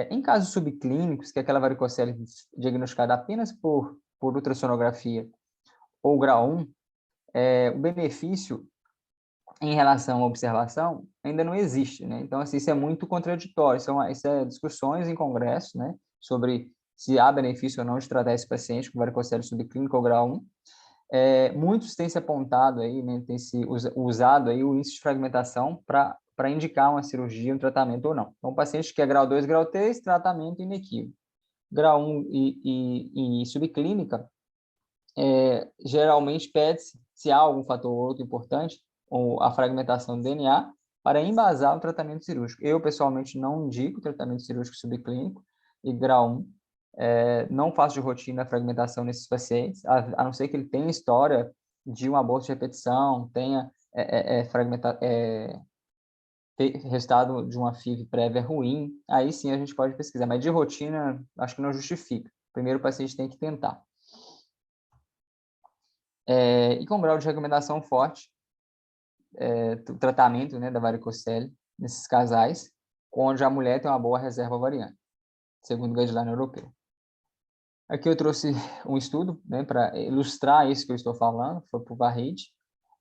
S1: Em casos subclínicos, que é aquela varicocele diagnosticada apenas por ultrassonografia ou grau 1, o benefício em relação à observação ainda não existe, né? Então, assim, isso é muito contraditório, isso é discussões em congresso, né, sobre se há benefício ou não de tratar esse paciente com varicocele subclínica ou grau 1. Muitos têm se apontado aí, né, tem se usado aí o índice de fragmentação para indicar uma cirurgia, um tratamento ou não. Então, o paciente que é grau 2, grau 3, tratamento inequívoco. Grau 1 e subclínica, geralmente pede-se, se há algum fator ou outro importante, ou a fragmentação do DNA, para embasar o tratamento cirúrgico. Eu, pessoalmente, não indico tratamento cirúrgico subclínico e grau 1. Não faço de rotina a fragmentação nesses pacientes, a não ser que ele tenha história de um aborto de repetição, tenha resultado de uma FIV prévia ruim, aí sim a gente pode pesquisar, mas de rotina, acho que não justifica. Primeiro o paciente tem que tentar. E com grau de recomendação forte, o tratamento, né, da varicocele nesses casais, onde a mulher tem uma boa reserva ovariana, segundo o guideline europeu. Aqui eu trouxe um estudo, né, para ilustrar isso que eu estou falando, foi para o Vahid,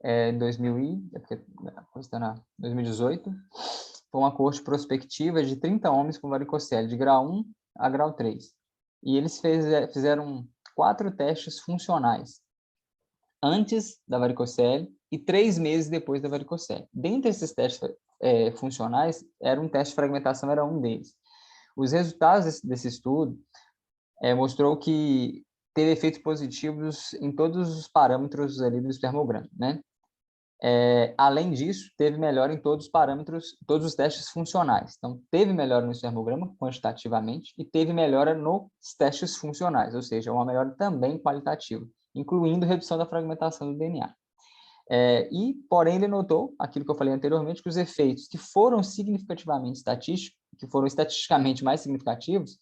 S1: em 2018, foi uma coorte prospectiva de 30 homens com varicocele, de grau 1 a grau 3. E eles fizeram 4 testes funcionais, antes da varicocele e 3 meses depois da varicocele. Dentre esses testes funcionais, um teste de fragmentação, era um deles. Os resultados desse estudo mostrou que teve efeitos positivos em todos os parâmetros ali do espermograma, né? Além disso, teve melhora em todos os parâmetros, todos os testes funcionais. Então, teve melhora no espermograma, quantitativamente, e teve melhora nos testes funcionais, ou seja, uma melhora também qualitativa, incluindo redução da fragmentação do DNA. Porém, ele notou, aquilo que eu falei anteriormente, que os efeitos que foram significativamente estatísticos, que foram estatisticamente mais significativos,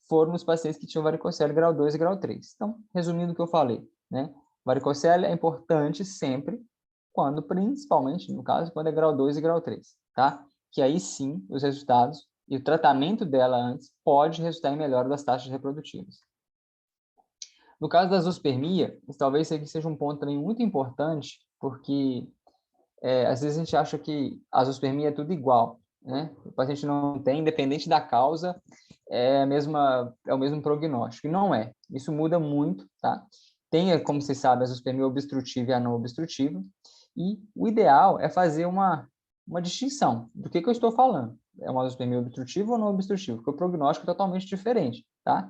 S1: foram nos pacientes que tinham varicocele grau 2 e grau 3. Então, resumindo o que eu falei, né? Varicocele é importante sempre, principalmente, no caso, quando é grau 2 e grau 3, tá? Que aí sim, os resultados e o tratamento dela antes pode resultar em melhora das taxas reprodutivas. No caso da zoospermia, talvez isso aqui seja um ponto também muito importante, porque às vezes a gente acha que a zoospermia é tudo igual, né? O paciente não tem, independente da causa, é o mesmo prognóstico. E não é. Isso muda muito, tá? Tem, como vocês sabem, a zoospermia obstrutiva e a não obstrutiva. E o ideal é fazer uma distinção do que eu estou falando. É uma zoospermia obstrutiva ou não obstrutiva? Porque o prognóstico é totalmente diferente, tá?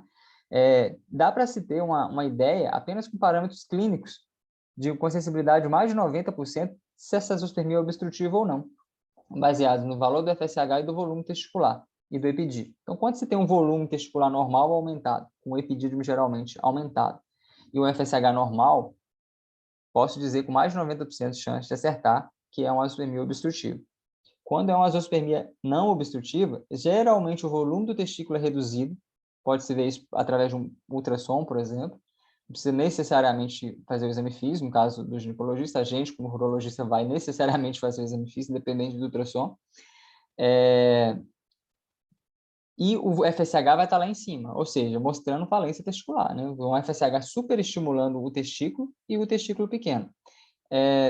S1: Dá para se ter uma ideia apenas com parâmetros clínicos com sensibilidade de mais de 90% se essa zoospermia é obstrutiva ou não, baseado no valor do FSH e do volume testicular e do epidídimo. Então, quando você tem um volume testicular normal aumentado, com o epidídimo geralmente aumentado, e o FSH normal, posso dizer com mais de 90% de chance de acertar que é uma zoospermia obstrutiva. Quando é uma zoospermia não obstrutiva, geralmente o volume do testículo é reduzido, pode-se ver isso através de um ultrassom, por exemplo. Não precisa necessariamente fazer o exame físico, no caso do ginecologista, a gente, como urologista, vai necessariamente fazer o exame físico, independente do ultrassom. E o FSH vai estar lá em cima, ou seja, mostrando falência testicular, né? Um FSH superestimulando o testículo e o testículo pequeno.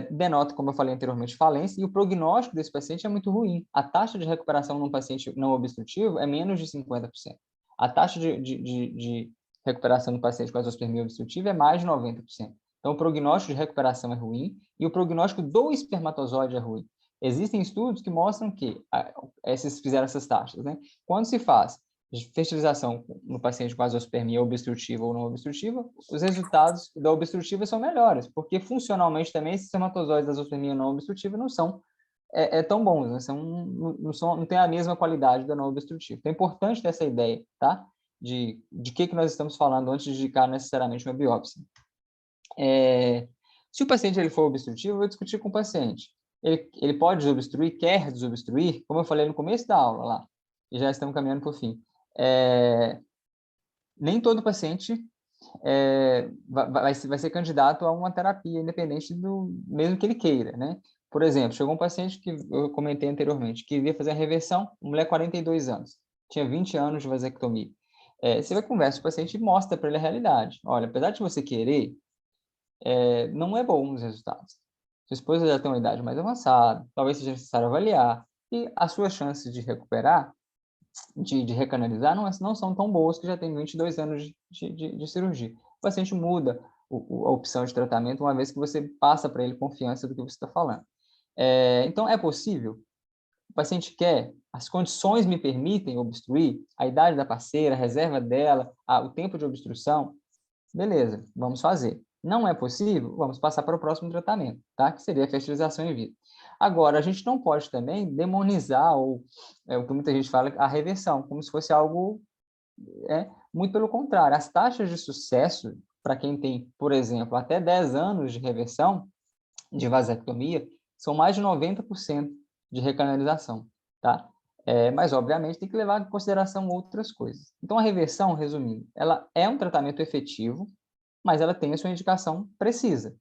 S1: Denota, como eu falei anteriormente, falência, e o prognóstico desse paciente é muito ruim. A taxa de recuperação num paciente não obstrutivo é menos de 50%. A taxa de recuperação no paciente com azoospermia obstrutiva é mais de 90%. Então, o prognóstico de recuperação é ruim e o prognóstico do espermatozoide é ruim. Existem estudos que mostram que, esses fizeram essas taxas, né? Quando se faz fertilização no paciente com azoospermia obstrutiva ou não obstrutiva, os resultados da obstrutiva são melhores, porque funcionalmente também esses espermatozoides da azoospermia não obstrutiva não são tão bons, né? Não tem a mesma qualidade da não obstrutiva. Então é importante ter essa ideia, tá? De que nós estamos falando antes de indicar necessariamente uma biópsia. Se o paciente ele for obstrutivo, eu vou discutir com o paciente. Ele pode desobstruir, quer desobstruir, como eu falei no começo da aula lá, e já estamos caminhando para o fim. Nem todo paciente vai ser candidato a uma terapia, independente do mesmo que ele queira, né? Por exemplo, chegou um paciente que eu comentei anteriormente, que queria fazer a reversão, uma mulher 42 anos, tinha 20 anos de vasectomia. Você vai conversar com o paciente e mostra para ele a realidade. Olha, apesar de você querer, não é bom os resultados. Sua esposa já tem uma idade mais avançada, talvez seja necessário avaliar, e as suas chances de recuperar, de recanalizar, não são tão boas, que já tem 22 anos de cirurgia. O paciente muda a opção de tratamento uma vez que você passa para ele confiança do que você está falando. Então, é possível? O paciente quer? As condições me permitem obstruir? A idade da parceira, a reserva dela, o tempo de obstrução? Beleza, vamos fazer. Não é possível? Vamos passar para o próximo tratamento, tá? Que seria a fertilização in vitro. Agora, a gente não pode também demonizar, ou o que muita gente fala, a reversão, como se fosse algo, muito pelo contrário. As taxas de sucesso, para quem tem, por exemplo, até 10 anos de reversão, de vasectomia, são mais de 90% de recanalização, tá? Mas, obviamente, tem que levar em consideração outras coisas. Então, a reversão, resumindo, ela é um tratamento efetivo, mas ela tem a sua indicação precisa.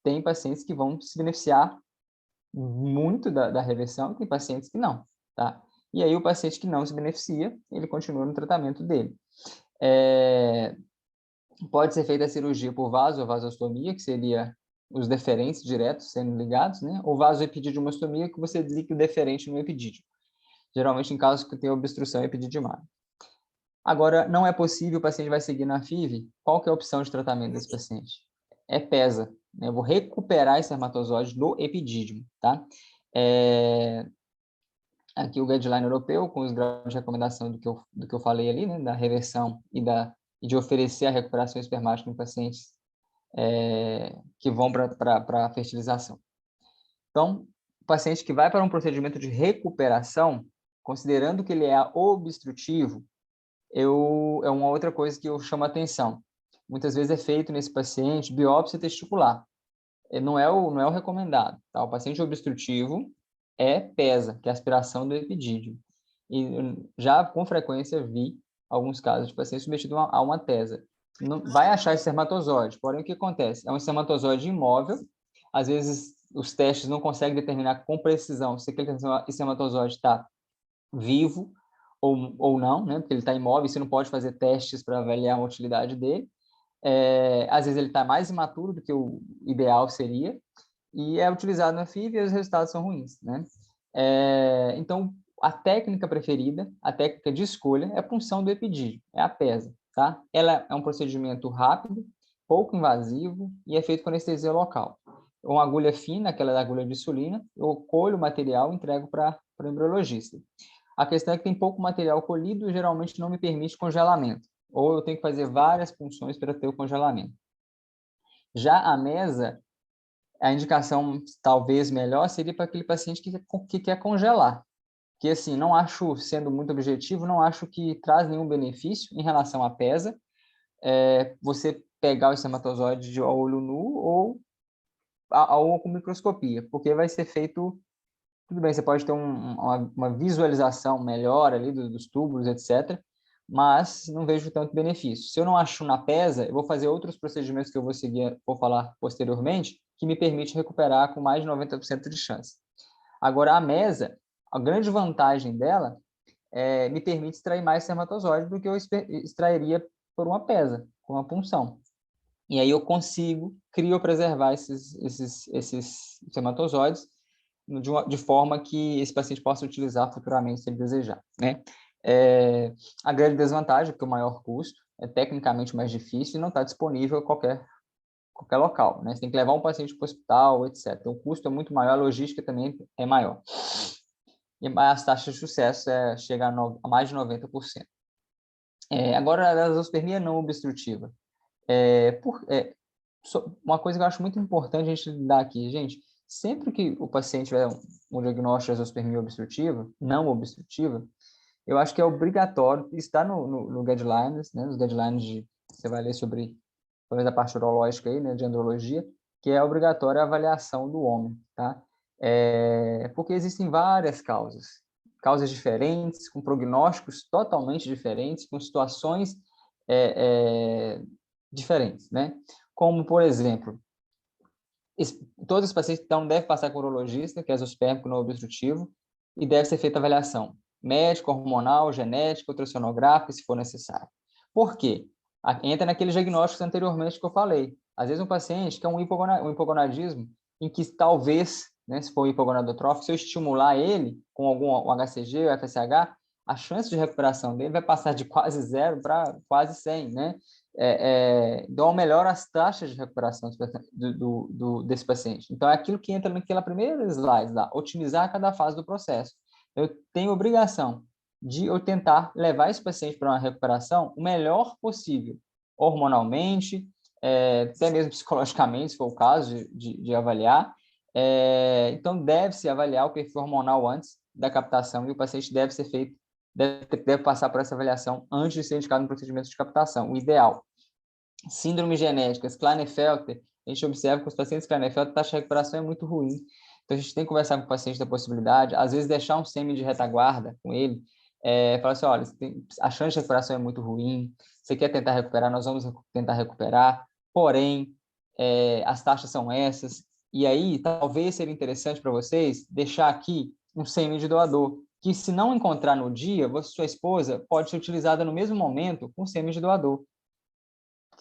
S1: Tem pacientes que vão se beneficiar muito da reversão e tem pacientes que não, tá? E aí o paciente que não se beneficia, ele continua no tratamento dele. Pode ser feita a cirurgia por vaso ou vasostomia, que seria os deferentes diretos sendo ligados, né? Ou vasoepididimostomia, que você desliga o deferente no epidídimo. Geralmente em casos que tem obstrução epididimária. Agora, não é possível, o paciente vai seguir na FIV, qual que é a opção de tratamento desse paciente? PESA, né? Eu vou recuperar esse espermatozoide do epidídimo, tá? Aqui o guideline europeu, com os graus de recomendação do que eu falei ali, né? Da reversão e de oferecer a recuperação espermática em pacientes que vão para a fertilização. Então, o paciente que vai para um procedimento de recuperação, considerando que ele é obstrutivo, é uma outra coisa que eu chamo a atenção. Muitas vezes é feito nesse paciente biópsia testicular. Não é o recomendado. Tá? O paciente obstrutivo PESA, que é a aspiração do epidídimo. E já com frequência vi alguns casos de paciente submetido a uma TESA. Não, vai achar espermatozoide, porém o que acontece? É um espermatozoide imóvel, às vezes os testes não conseguem determinar com precisão se aquele espermatozoide está vivo ou não, né? Porque ele está imóvel, você não pode fazer testes para avaliar a utilidade dele. Às vezes ele está mais imaturo do que o ideal seria, e é utilizado na FIV e os resultados são ruins, né? Então, a técnica preferida, a técnica de escolha, é a punção do epidídimo, é a PESA, tá? Ela é um procedimento rápido, pouco invasivo e é feito com anestesia local. Uma agulha fina, aquela da agulha de insulina, eu colho o material e entrego para o embriologista. A questão é que tem pouco material colhido e geralmente não me permite congelamento, ou eu tenho que fazer várias punções para ter o congelamento. Já a mesa, a indicação talvez melhor seria para aquele paciente que quer congelar. Que assim, não acho, sendo muito objetivo, não acho que traz nenhum benefício em relação à PESA, você pegar o espermatozoide a olho nu ou com microscopia, porque vai ser feito, tudo bem, você pode ter uma visualização melhor ali dos túbulos, etc., mas não vejo tanto benefício. Se eu não acho na PESA, eu vou fazer outros procedimentos que eu vou falar posteriormente, que me permite recuperar com mais de 90% de chance. Agora, a MESA, a grande vantagem dela me permite extrair mais espermatozoide do que eu extrairia por uma PESA, com uma punção. E aí eu consigo criopreservar esses espermatozoides de forma que esse paciente possa utilizar futuramente, se ele desejar, né? A grande desvantagem é que o maior custo é tecnicamente mais difícil e não está disponível a qualquer qualquer local, né? Você tem que levar um paciente para o hospital, etc. Então, o custo é muito maior, a logística também é maior. E as taxas de sucesso chegam a mais de 90%. Agora, a vasospermia não obstrutiva. Uma coisa que eu acho muito importante a gente lidar aqui, gente, sempre que o paciente tiver um diagnóstico de vasospermia obstrutiva, não obstrutiva, eu acho que é obrigatório, está no guidelines, né, nos guidelines você vai ler sobre, talvez a parte urológica aí, né, de andrologia, que é obrigatória a avaliação do homem, tá? Porque existem várias causas diferentes, com prognósticos totalmente diferentes, com situações diferentes, né? Como, por exemplo, todos os pacientes então devem passar com o urologista, que é exospérmico não obstrutivo, e deve ser feita avaliação médica, hormonal, genética, ultrassonográfica, se for necessário. Por quê? Entra naqueles diagnósticos anteriormente que eu falei. Às vezes um paciente que é um hipogonadismo, em que talvez, né, se for hipogonadotrófico, se eu estimular ele com algum HCG ou FSH, a chance de recuperação dele vai passar de quase 0 para quase 100, né? Então, melhora as taxas de recuperação desse paciente. Então, é aquilo que entra naquela primeira slide lá, otimizar cada fase do processo. Eu tenho obrigação de eu tentar levar esse paciente para uma recuperação o melhor possível, hormonalmente, até mesmo psicologicamente, se for o caso de avaliar. Então, deve-se avaliar o perfil hormonal antes da captação e o paciente deve passar por essa avaliação antes de ser indicado no procedimento de captação, o ideal. Síndromes genéticas, Klinefelter, a gente observa que os pacientes Klinefelter, a taxa de recuperação é muito ruim. Então, a gente tem que conversar com o paciente da possibilidade, às vezes deixar um sêmen de retaguarda com ele, falar assim, olha, a chance de recuperação é muito ruim, você quer tentar recuperar, nós vamos tentar recuperar, porém, as taxas são essas, e aí, talvez seria interessante para vocês deixar aqui um sêmen de doador, que se não encontrar no dia, sua esposa pode ser utilizada no mesmo momento com sêmen de doador.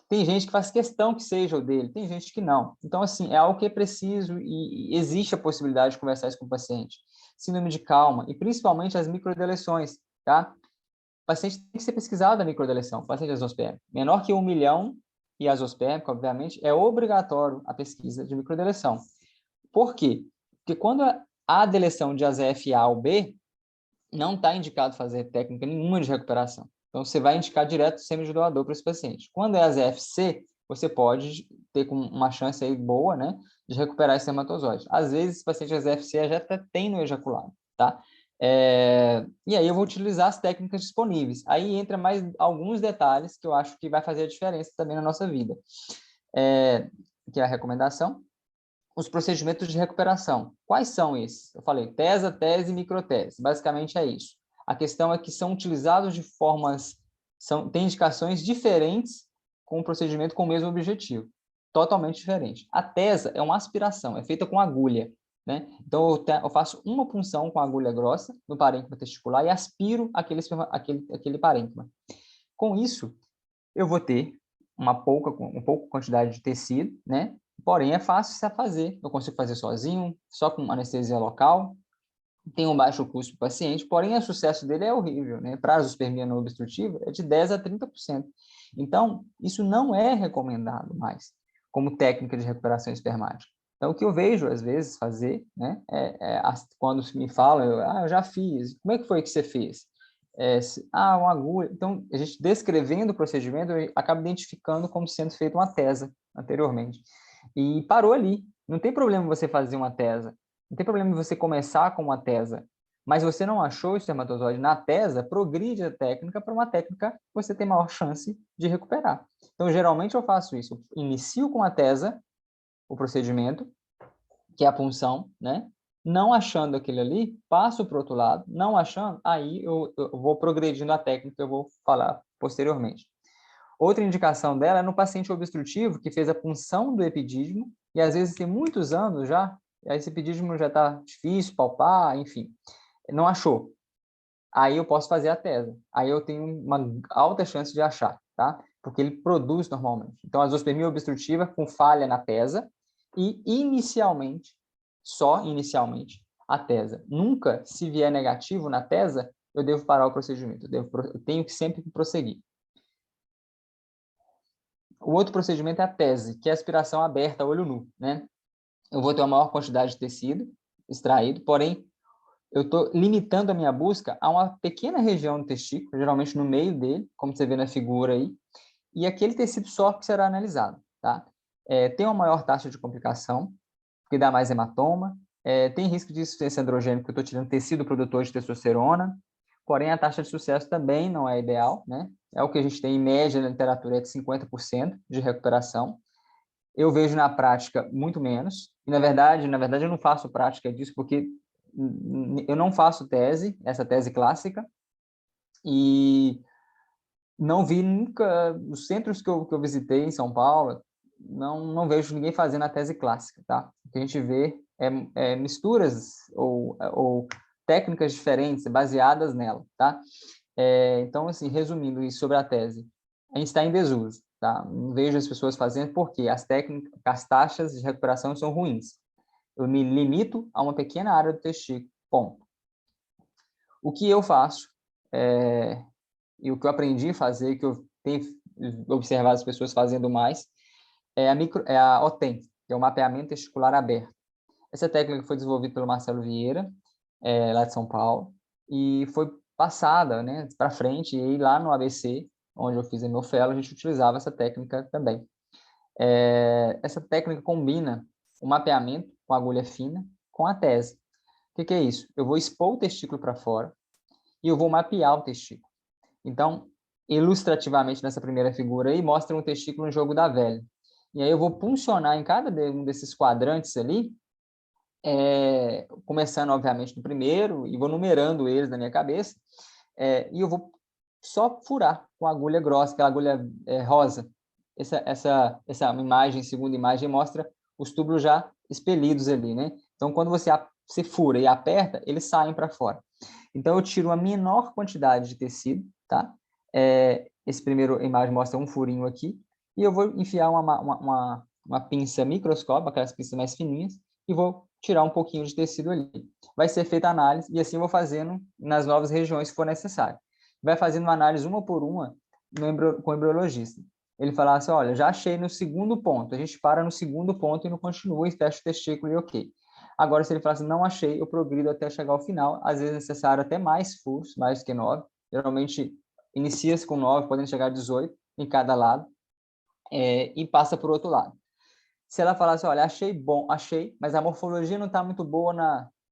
S1: Tem gente que faz questão que seja o dele, tem gente que não. Então, assim, é algo que é preciso e existe a possibilidade de conversar isso com o paciente. Síndrome de Kalman e principalmente as microdeleções, tá? O paciente tem que ser pesquisado a microdeleção, o paciente azospérmico. Menor que 1 milhão e azospérmico, obviamente, é obrigatório a pesquisa de microdeleção. Por quê? Porque quando há deleção de AZF-A ou B, não está indicado fazer técnica nenhuma de recuperação. Então, você vai indicar direto o sêmen de doador para esse paciente. Quando é AZF-C, você pode ter uma chance aí boa, né, de recuperar esse espermatozoide. Às vezes, esse paciente AZF-C já está tendo ejaculado, tá? E aí eu vou utilizar as técnicas disponíveis. Aí entra mais alguns detalhes que eu acho que vai fazer a diferença também na nossa vida. Que é a recomendação. Os procedimentos de recuperação. Quais são esses? Eu falei TESA, tese e microtese. Basicamente é isso. A questão é que são utilizados de formas... tem indicações diferentes com o procedimento com o mesmo objetivo. Totalmente diferente. A TESA é uma aspiração, é feita com agulha, né? Então, eu faço uma punção com agulha grossa no parênquima testicular e aspiro aquele parênquima. Com isso, eu vou ter uma pouca quantidade de tecido, né? Porém, é fácil de fazer. Eu consigo fazer sozinho, só com anestesia local. Tem um baixo custo para o paciente, porém, o sucesso dele é horrível, né? Para a azoospermia não obstrutiva, é de 10% a 30%. Então, isso não é recomendado mais como técnica de recuperação espermática. Então, o que eu vejo, às vezes, fazer, né? Quando me falam, eu já fiz. Como é que foi que você fez? Uma agulha. Então, a gente descrevendo o procedimento, eu acabo identificando como sendo feita uma tesa anteriormente. E parou ali. Não tem problema você fazer uma tesa. Não tem problema você começar com uma tesa. Mas você não achou o espermatozoide na tesa, progride a técnica para uma técnica que você tem maior chance de recuperar. Então, geralmente eu faço isso. Eu inicio com a tesa, o procedimento, que é a punção, né? Não achando aquele ali, passo para o outro lado. Não achando, aí eu vou progredindo a técnica que eu vou falar posteriormente. Outra indicação dela é no paciente obstrutivo que fez a punção do epidídimo e às vezes tem muitos anos já, esse epidídimo já está difícil palpar, enfim, não achou. Aí eu posso fazer a tesa. Aí eu tenho uma alta chance de achar, tá? Porque ele produz normalmente. Então, a azoospermia obstrutiva com falha na tesa e só inicialmente, a tesa. Nunca, se vier negativo na tesa, eu devo parar o procedimento. Eu tenho que sempre prosseguir. O outro procedimento é a tese, que é a aspiração aberta a olho nu, né? Eu vou ter uma maior quantidade de tecido extraído, porém, eu estou limitando a minha busca a uma pequena região do testículo, geralmente no meio dele, como você vê na figura aí, e aquele tecido só que será analisado, tá? Tem uma maior taxa de complicação, porque dá mais hematoma, tem risco de insuficiência androgênica, porque eu estou tirando tecido produtor de testosterona, porém a taxa de sucesso também não é ideal, né? É o que a gente tem em média na literatura, é de 50% de recuperação. Eu vejo na prática muito menos, e na verdade eu não faço prática disso, porque eu não faço tese, essa tese clássica, e não vi nunca, os centros que eu visitei em São Paulo, não vejo ninguém fazendo a tese clássica, tá? O que a gente vê é misturas ou técnicas diferentes baseadas nela, tá? Então, assim, resumindo isso sobre a tese, a gente está em desuso, tá? Não vejo as pessoas fazendo porque as taxas de recuperação são ruins. Eu me limito a uma pequena área do testículo, ponto. O que eu faço, e o que eu aprendi a fazer, que eu tenho observado as pessoas fazendo mais, é a OTEM, que é o mapeamento testicular aberto. Essa técnica foi desenvolvida pelo Marcelo Vieira, lá de São Paulo, e foi passada, né, para frente, e aí lá no ABC, onde eu fiz a meu fellow, a gente utilizava essa técnica também. Essa técnica combina o mapeamento com agulha fina com a tese. O que é isso? Eu vou expor o testículo para fora e eu vou mapear o testículo. Então, ilustrativamente nessa primeira figura aí, mostra um testículo no jogo da velha. E aí eu vou puncionar em cada um desses quadrantes ali, começando, obviamente, no primeiro, e vou numerando eles na minha cabeça, e eu vou só furar com a agulha grossa, aquela agulha rosa. Essa imagem, segunda imagem, mostra os túbulos já expelidos ali, né? Então, quando você fura e aperta, eles saem para fora. Então, eu tiro a menor quantidade de tecido, tá? Esse primeiro imagem mostra um furinho aqui, e eu vou enfiar uma pinça microscópica, aquelas pinças mais fininhas, e vou tirar um pouquinho de tecido ali. Vai ser feita a análise, e assim eu vou fazendo nas novas regiões se for necessário. Vai fazendo uma análise uma por uma com o embriologista. Ele fala assim, olha, já achei no segundo ponto, a gente para no segundo ponto e não continua, e fecha o testículo e ok. Agora, se ele falar assim, não achei, eu progrido até chegar ao final, às vezes é necessário até mais furos, mais que 9, geralmente inicia-se com 9, podem chegar a 18 em cada lado, e passa por outro lado. Se ela falar assim, olha, achei, mas a morfologia não está muito boa,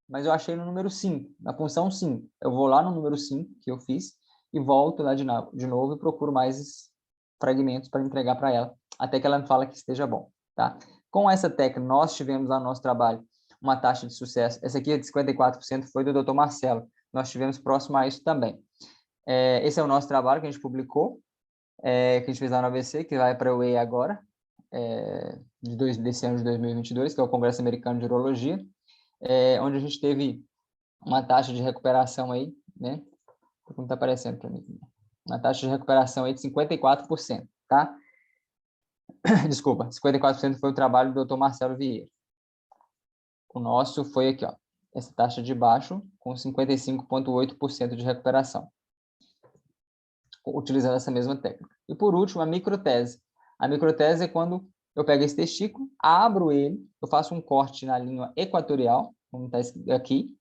S1: mas eu achei no número 5, na punção 5. Eu vou lá no número 5 que eu fiz e volto lá de novo e procuro mais fragmentos para entregar para ela, até que ela me fala que esteja bom, tá? Com essa técnica, nós tivemos lá no nosso trabalho uma taxa de sucesso. Essa aqui é de 54%, foi do Dr. Marcelo. Nós tivemos próximo a isso também. Esse é o nosso trabalho que a gente publicou, que a gente fez lá no ABC, que vai para o EA agora, desse ano de 2022, que é o Congresso Americano de Urologia, onde a gente teve uma taxa de recuperação aí, né? Como está aparecendo para mim? Uma taxa de recuperação aí de 54%, tá? Desculpa, 54% foi o trabalho do Dr. Marcelo Vieira. O nosso foi aqui, ó, essa taxa de baixo, com 55,8% de recuperação, utilizando essa mesma técnica. E por último, a microtese. A microtese é quando eu pego esse testículo, abro ele, eu faço um corte na linha equatorial, como está escrito aqui,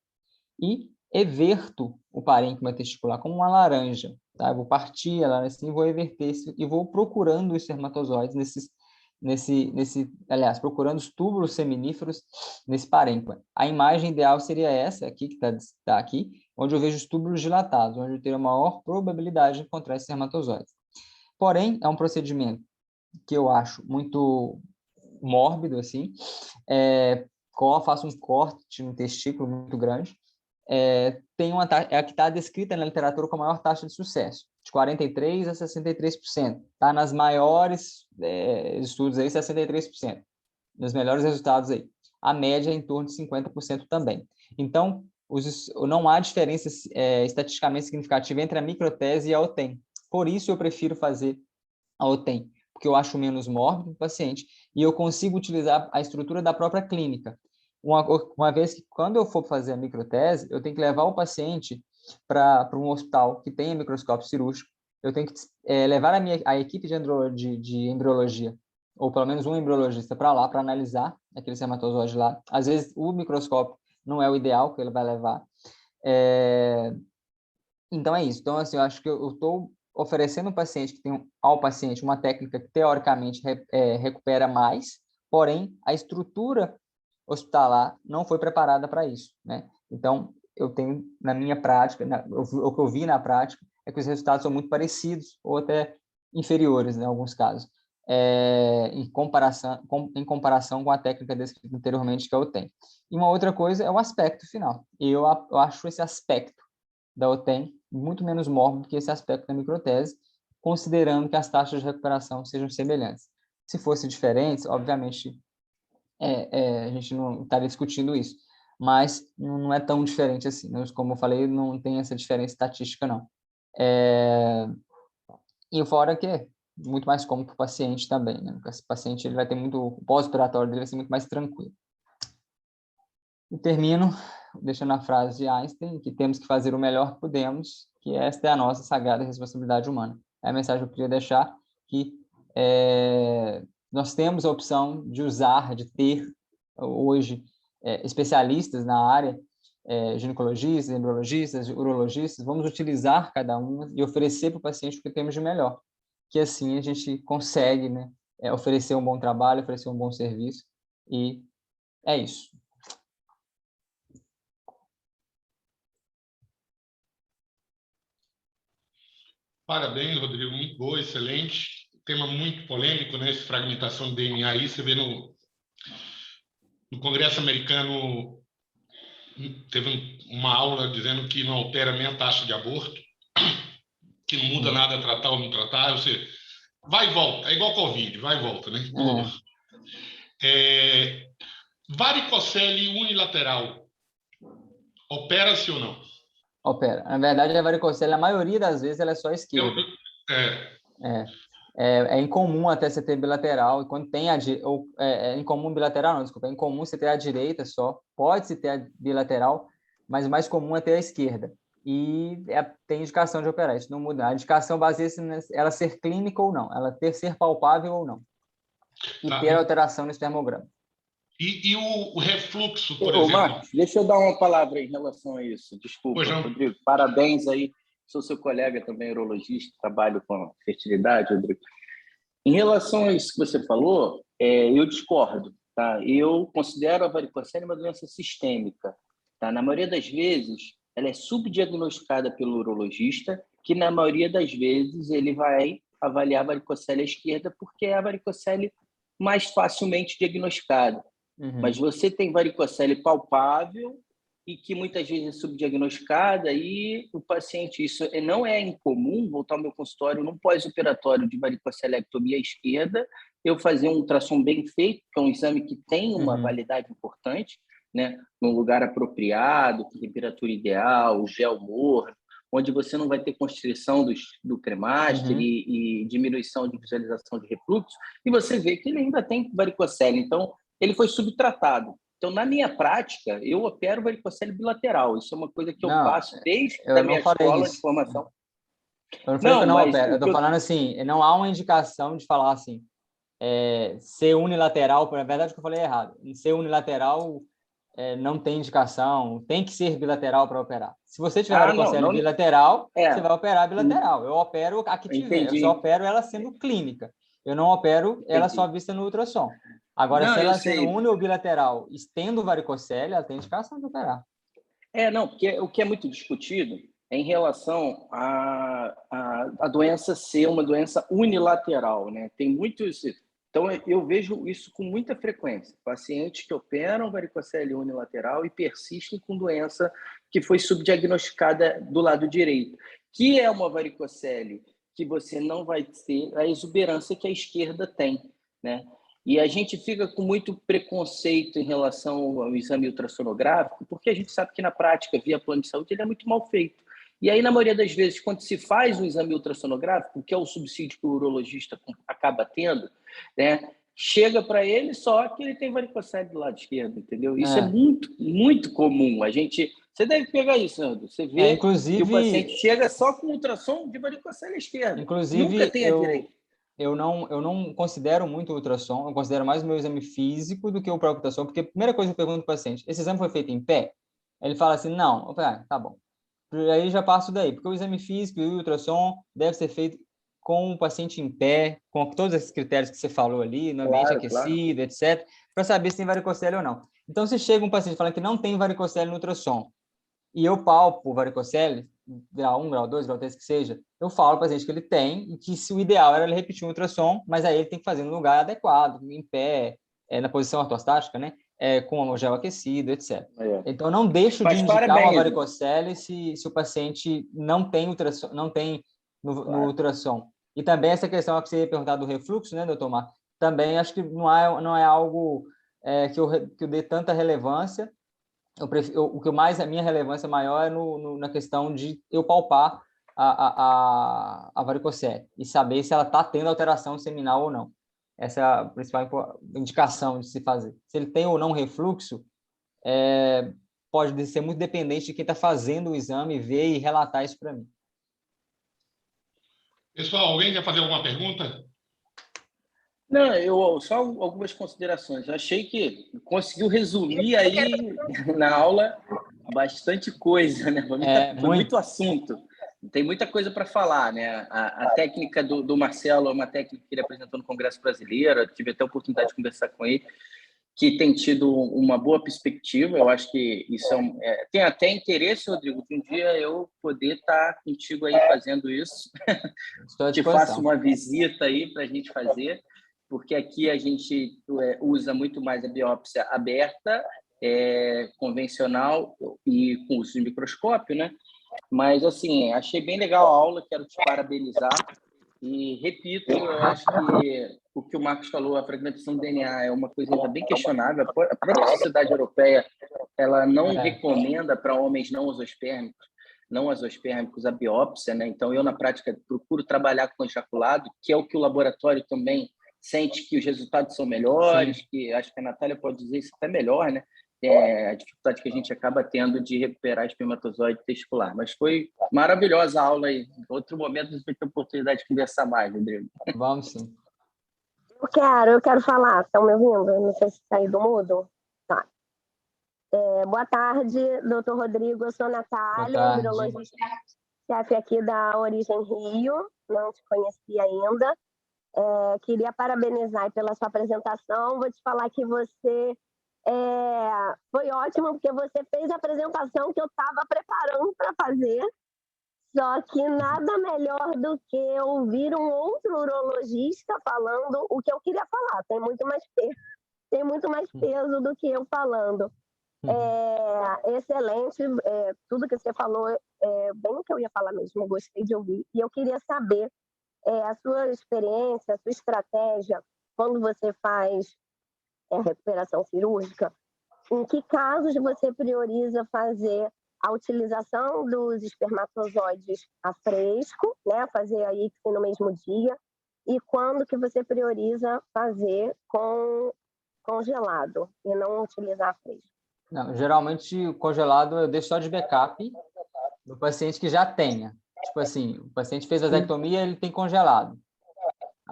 S1: e everto o parênquima testicular como uma laranja. Tá? Eu vou partir ela assim, vou everter e vou procurando os espermatozoides aliás, procurando os túbulos seminíferos nesse parênquima. A imagem ideal seria essa aqui, que está aqui, onde eu vejo os túbulos dilatados, onde eu tenho a maior probabilidade de encontrar esses espermatozoides. Porém, é um procedimento que eu acho muito mórbido, assim, faço um corte no testículo muito grande, tem a que está descrita na literatura com a maior taxa de sucesso, de 43% a 63%. Tá? Nas maiores estudos aí, 63%. Nos melhores resultados aí. A média é em torno de 50% também. Então, não há diferença estatisticamente significativa entre a microtese e a OTEM. Por isso, eu prefiro fazer a OTEM, porque eu acho menos mórbido o paciente e eu consigo utilizar a estrutura da própria clínica. Uma vez que, quando eu for fazer a microtese, eu tenho que levar o paciente para um hospital que tenha microscópio cirúrgico, eu tenho que levar a equipe de embriologia, ou pelo menos um embriologista para lá, para analisar aquele espermatozoide lá. Às vezes, o microscópio não é o ideal que ele vai levar. Então, é isso. Então, assim, eu acho que eu estou oferecendo ao paciente uma técnica que, teoricamente, recupera mais, porém, a estrutura hospitalar não foi preparada para isso, né? Então, eu tenho, na minha prática, o que eu vi na prática, é que os resultados são muito parecidos, ou até inferiores, né, em alguns casos, em comparação com a técnica descrita anteriormente que eu tenho. E uma outra coisa é o aspecto final. Eu acho esse aspecto da OTEM muito menos mórbido que esse aspecto da microtese, considerando que as taxas de recuperação sejam semelhantes. Se fossem diferentes, obviamente, a gente não estaria discutindo isso, mas não é tão diferente assim, né? Como eu falei, não tem essa diferença estatística, não. E fora que é muito mais cômodo para o paciente também, né? Porque esse paciente ele vai ter o pós-operatório dele vai ser muito mais tranquilo. E termino deixando a frase de Einstein, que temos que fazer o melhor que podemos, que esta é a nossa sagrada responsabilidade humana. É a mensagem que eu queria deixar, que nós temos a opção de usar, de ter hoje especialistas na área, ginecologistas, embriologistas, urologistas, vamos utilizar cada um e oferecer para o paciente o que temos de melhor, que assim a gente consegue, né, oferecer um bom trabalho, oferecer um bom serviço, e é isso.
S4: Parabéns, Rodrigo, muito boa, excelente. Tema muito polêmico, né? Essa fragmentação do DNA aí, você vê no Congresso americano, teve uma aula dizendo que não altera nem a taxa de aborto, que não muda nada tratar ou não tratar, você vai e volta, é igual Covid, vai e volta, né? Varicocele unilateral, opera-se ou não?
S1: Opera. Na verdade, a varicocele, a maioria das vezes, ela é só esquerda. É incomum até você ter bilateral, e quando tem é incomum bilateral, não, desculpa, é incomum você ter a direita só, pode-se ter a bilateral, mas o mais comum é ter a esquerda. E tem indicação de operar, isso não muda. A indicação baseia-se ela ser clínica ou não, ela ser palpável ou não, e ter alteração no espermograma.
S4: E o refluxo, por exemplo?
S5: Marcos, deixa eu dar uma palavra em relação a isso. Desculpa, Rodrigo. Parabéns aí. Sou seu colega também, urologista, trabalho com fertilidade, Rodrigo. Em relação a isso que você falou, eu discordo. Tá? Eu considero a varicocele uma doença sistêmica. Tá? Na maioria das vezes, ela é subdiagnosticada pelo urologista, que na maioria das vezes ele vai avaliar a varicocele à esquerda, porque é a varicocele mais facilmente diagnosticada. Mas você tem varicocele palpável e que muitas vezes é subdiagnosticada e o paciente, isso não é incomum, voltar ao meu consultório num pós-operatório de varicocelectomia à esquerda, eu fazer um ultrassom bem feito, que é um exame que tem uma validade importante, né, num lugar apropriado, com temperatura ideal, gel morno, onde você não vai ter constrição do cremaster e diminuição de visualização de refluxo, e você vê que ele ainda tem varicocele. Então, ele foi subtratado. Então, na minha prática, eu opero varicocele bilateral. Isso é uma coisa que eu faço desde a minha escola de formação.
S1: Eu não falei que eu não opero. Eu estou falando assim, não há uma indicação de falar assim, ser unilateral, na verdade, que eu falei errado. Ser unilateral não tem indicação, tem que ser bilateral para operar. Se você tiver varicocele bilateral, você vai operar bilateral. Eu opero a que tiver, eu só opero ela sendo clínica. Eu não opero ela só vista no ultrassom. Agora, se ela sendo uni ou bilateral, estendo varicocele, ela tem indicação de operar.
S5: Porque o que é muito discutido é em relação à doença ser uma doença unilateral, né? Tem muitos... Então, eu vejo isso com muita frequência. Pacientes que operam varicocele unilateral e persistem com doença que foi subdiagnosticada do lado direito, que é uma varicocele que você não vai ter a exuberância que a esquerda tem, né? E a gente fica com muito preconceito em relação ao exame ultrassonográfico, porque a gente sabe que na prática, via plano de saúde, ele é muito mal feito. E aí, na maioria das vezes, quando se faz um exame ultrassonográfico, que é o subsídio que o urologista acaba tendo, né, chega para ele, só que ele tem varicocele do lado esquerdo, entendeu? Isso é muito, muito comum. Você deve pegar isso, André. Você vê que o paciente chega só com ultrassom de varicocele esquerda. Nunca tem a direita.
S1: Eu não considero muito o ultrassom, eu considero mais o meu exame físico do que o próprio ultrassom, porque a primeira coisa que eu pergunto para o paciente, esse exame foi feito em pé? Ele fala assim, não. Eu falo, tá bom. Aí já passo daí, porque o exame físico e o ultrassom deve ser feito com o paciente em pé, com todos esses critérios que você falou ali, no ambiente aquecido, etc., para saber se tem varicocele ou não. Então, se chega um paciente falando que não tem varicocele no ultrassom, e eu palpo varicocele, grau 1, grau 2, grau 3, que seja, eu falo para o paciente que ele tem, e que se o ideal era ele repetir um ultrassom, mas aí ele tem que fazer no lugar adequado, em pé, na posição ortostática, né? Com o gel aquecido, etc. Então, não deixo de indicar uma varicocele se o paciente não tem ultrassom, não tem no ultrassom. E também essa questão que você ia perguntar do refluxo, né, doutor Marco? Também acho que não é algo que eu dê tanta relevância. O que mais, a minha relevância maior é na questão de eu palpar a varicocele e saber se ela está tendo alteração seminal ou não. Essa é a principal indicação de se fazer. Se ele tem ou não refluxo, pode ser muito dependente de quem está fazendo o exame, ver e relatar isso para mim.
S4: Pessoal, alguém quer fazer alguma pergunta?
S5: Não, só algumas considerações. Eu achei que conseguiu resumir aí na aula bastante coisa, né? Foi muito assunto. Tem muita coisa para falar, né? A técnica do Marcelo é uma técnica que ele apresentou no Congresso Brasileiro. Eu tive até a oportunidade de conversar com ele, que tem tido uma boa perspectiva. Eu acho que isso tem até interesse, Rodrigo, que um dia eu poder estar contigo aí fazendo isso. Te faço uma visita aí para a gente fazer, porque aqui a gente usa muito mais a biópsia aberta, convencional e com uso de microscópio, né? Mas, assim, achei bem legal a aula, quero te parabenizar. E, repito, eu acho que o que o Marcos falou, a fragmentação do DNA é uma coisa ainda bem questionável. A própria Sociedade Europeia ela não recomenda para homens não exospérmicos a biópsia, né? Então, eu, na prática, procuro trabalhar com ejaculado, que é o que o laboratório também sente que os resultados são melhores, Sim. que acho que a Natália pode dizer isso até melhor, né? A dificuldade que a gente acaba tendo de recuperar espermatozoide testicular. Mas foi maravilhosa a aula aí. Em outro momento, a gente vai ter a oportunidade de conversar mais, Rodrigo.
S1: Vamos sim.
S6: Eu quero falar. Estão me ouvindo? Não sei se saí do mudo. Tá. Boa tarde, doutor Rodrigo. Eu sou Natália, virologista, chefe aqui da Origem Rio. Não te conheci ainda. Queria parabenizar pela sua apresentação. Vou te falar que você foi ótimo, porque você fez a apresentação que eu estava preparando para fazer. Só que nada melhor do que ouvir um outro urologista falando o que eu queria falar. Tem muito mais peso do que eu falando. Excelente. Tudo que você falou bem o que eu ia falar mesmo. Gostei de ouvir. E eu queria saber a sua experiência, a sua estratégia, quando você faz recuperação cirúrgica, em que casos você prioriza fazer a utilização dos espermatozoides a fresco, né, fazer a ICSI no mesmo dia, e quando que você prioriza fazer com congelado e não utilizar a fresco?
S1: Não, geralmente o congelado eu deixo só de backup do paciente que já tenha. Tipo assim, o paciente fez vasectomia, ele tem congelado.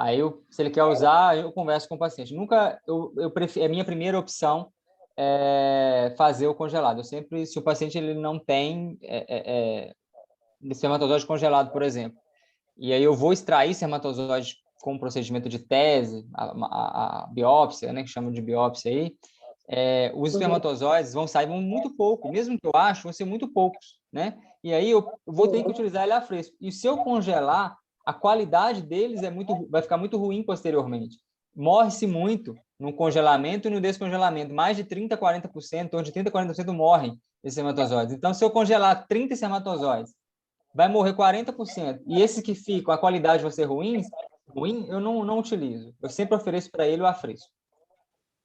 S1: Aí, se ele quer usar, eu converso com o paciente. Nunca, eu prefiro, a minha primeira opção é fazer o congelado. Eu sempre, se o paciente ele não tem espermatozoide congelado, por exemplo, e aí eu vou extrair espermatozoide com o procedimento de tese, a biópsia, né, que chamam de biópsia aí, os espermatozoides vão sair muito pouco, mesmo que eu acho, vão ser muito poucos, né? E aí eu vou ter que utilizar ele a fresco. E se eu congelar, a qualidade deles vai ficar muito ruim posteriormente. Morre-se muito no congelamento e no descongelamento. Mais de 30%, 40%, ou de 30% a 40% morrem esses espermatozoides. Então, se eu congelar 30 espermatozoides, vai morrer 40%. E esses que ficam, a qualidade vai ser ruim, eu não utilizo. Eu sempre ofereço para ele o a fresco.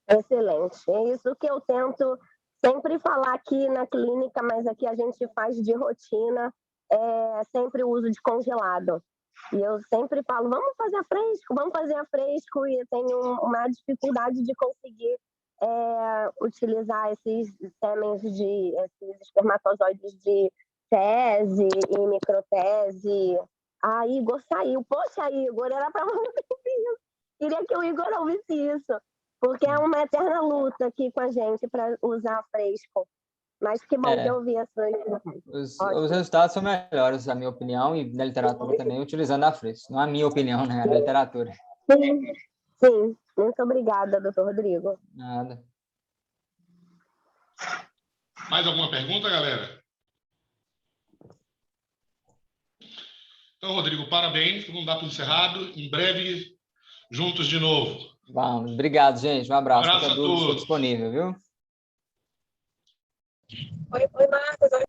S6: Excelente. É isso que eu tento sempre falar aqui na clínica, mas aqui a gente faz de rotina sempre o uso de congelado. E eu sempre falo, vamos fazer a fresco, e eu tenho uma dificuldade de conseguir utilizar esses sêmens esses espermatozoides de tese e microtese. A Igor saiu. Poxa, Igor, era para você ouvir isso. Queria que o Igor ouvisse isso, porque é uma eterna luta aqui com a gente para usar fresco. Mas que bom que eu ouvi
S1: os resultados são melhores, na minha opinião, e na literatura também, utilizando a fresco. Não a minha opinião, né? A literatura.
S6: Sim. Muito obrigada, doutor Rodrigo.
S1: Nada.
S4: Mais alguma pergunta, galera? Então, Rodrigo, parabéns. Vamos dar tudo encerrado. Em breve, juntos de novo.
S1: Vamos. Obrigado, gente. Um abraço.
S4: Um abraço a todos.
S1: Estou disponível, viu?
S6: Oi, Marcos.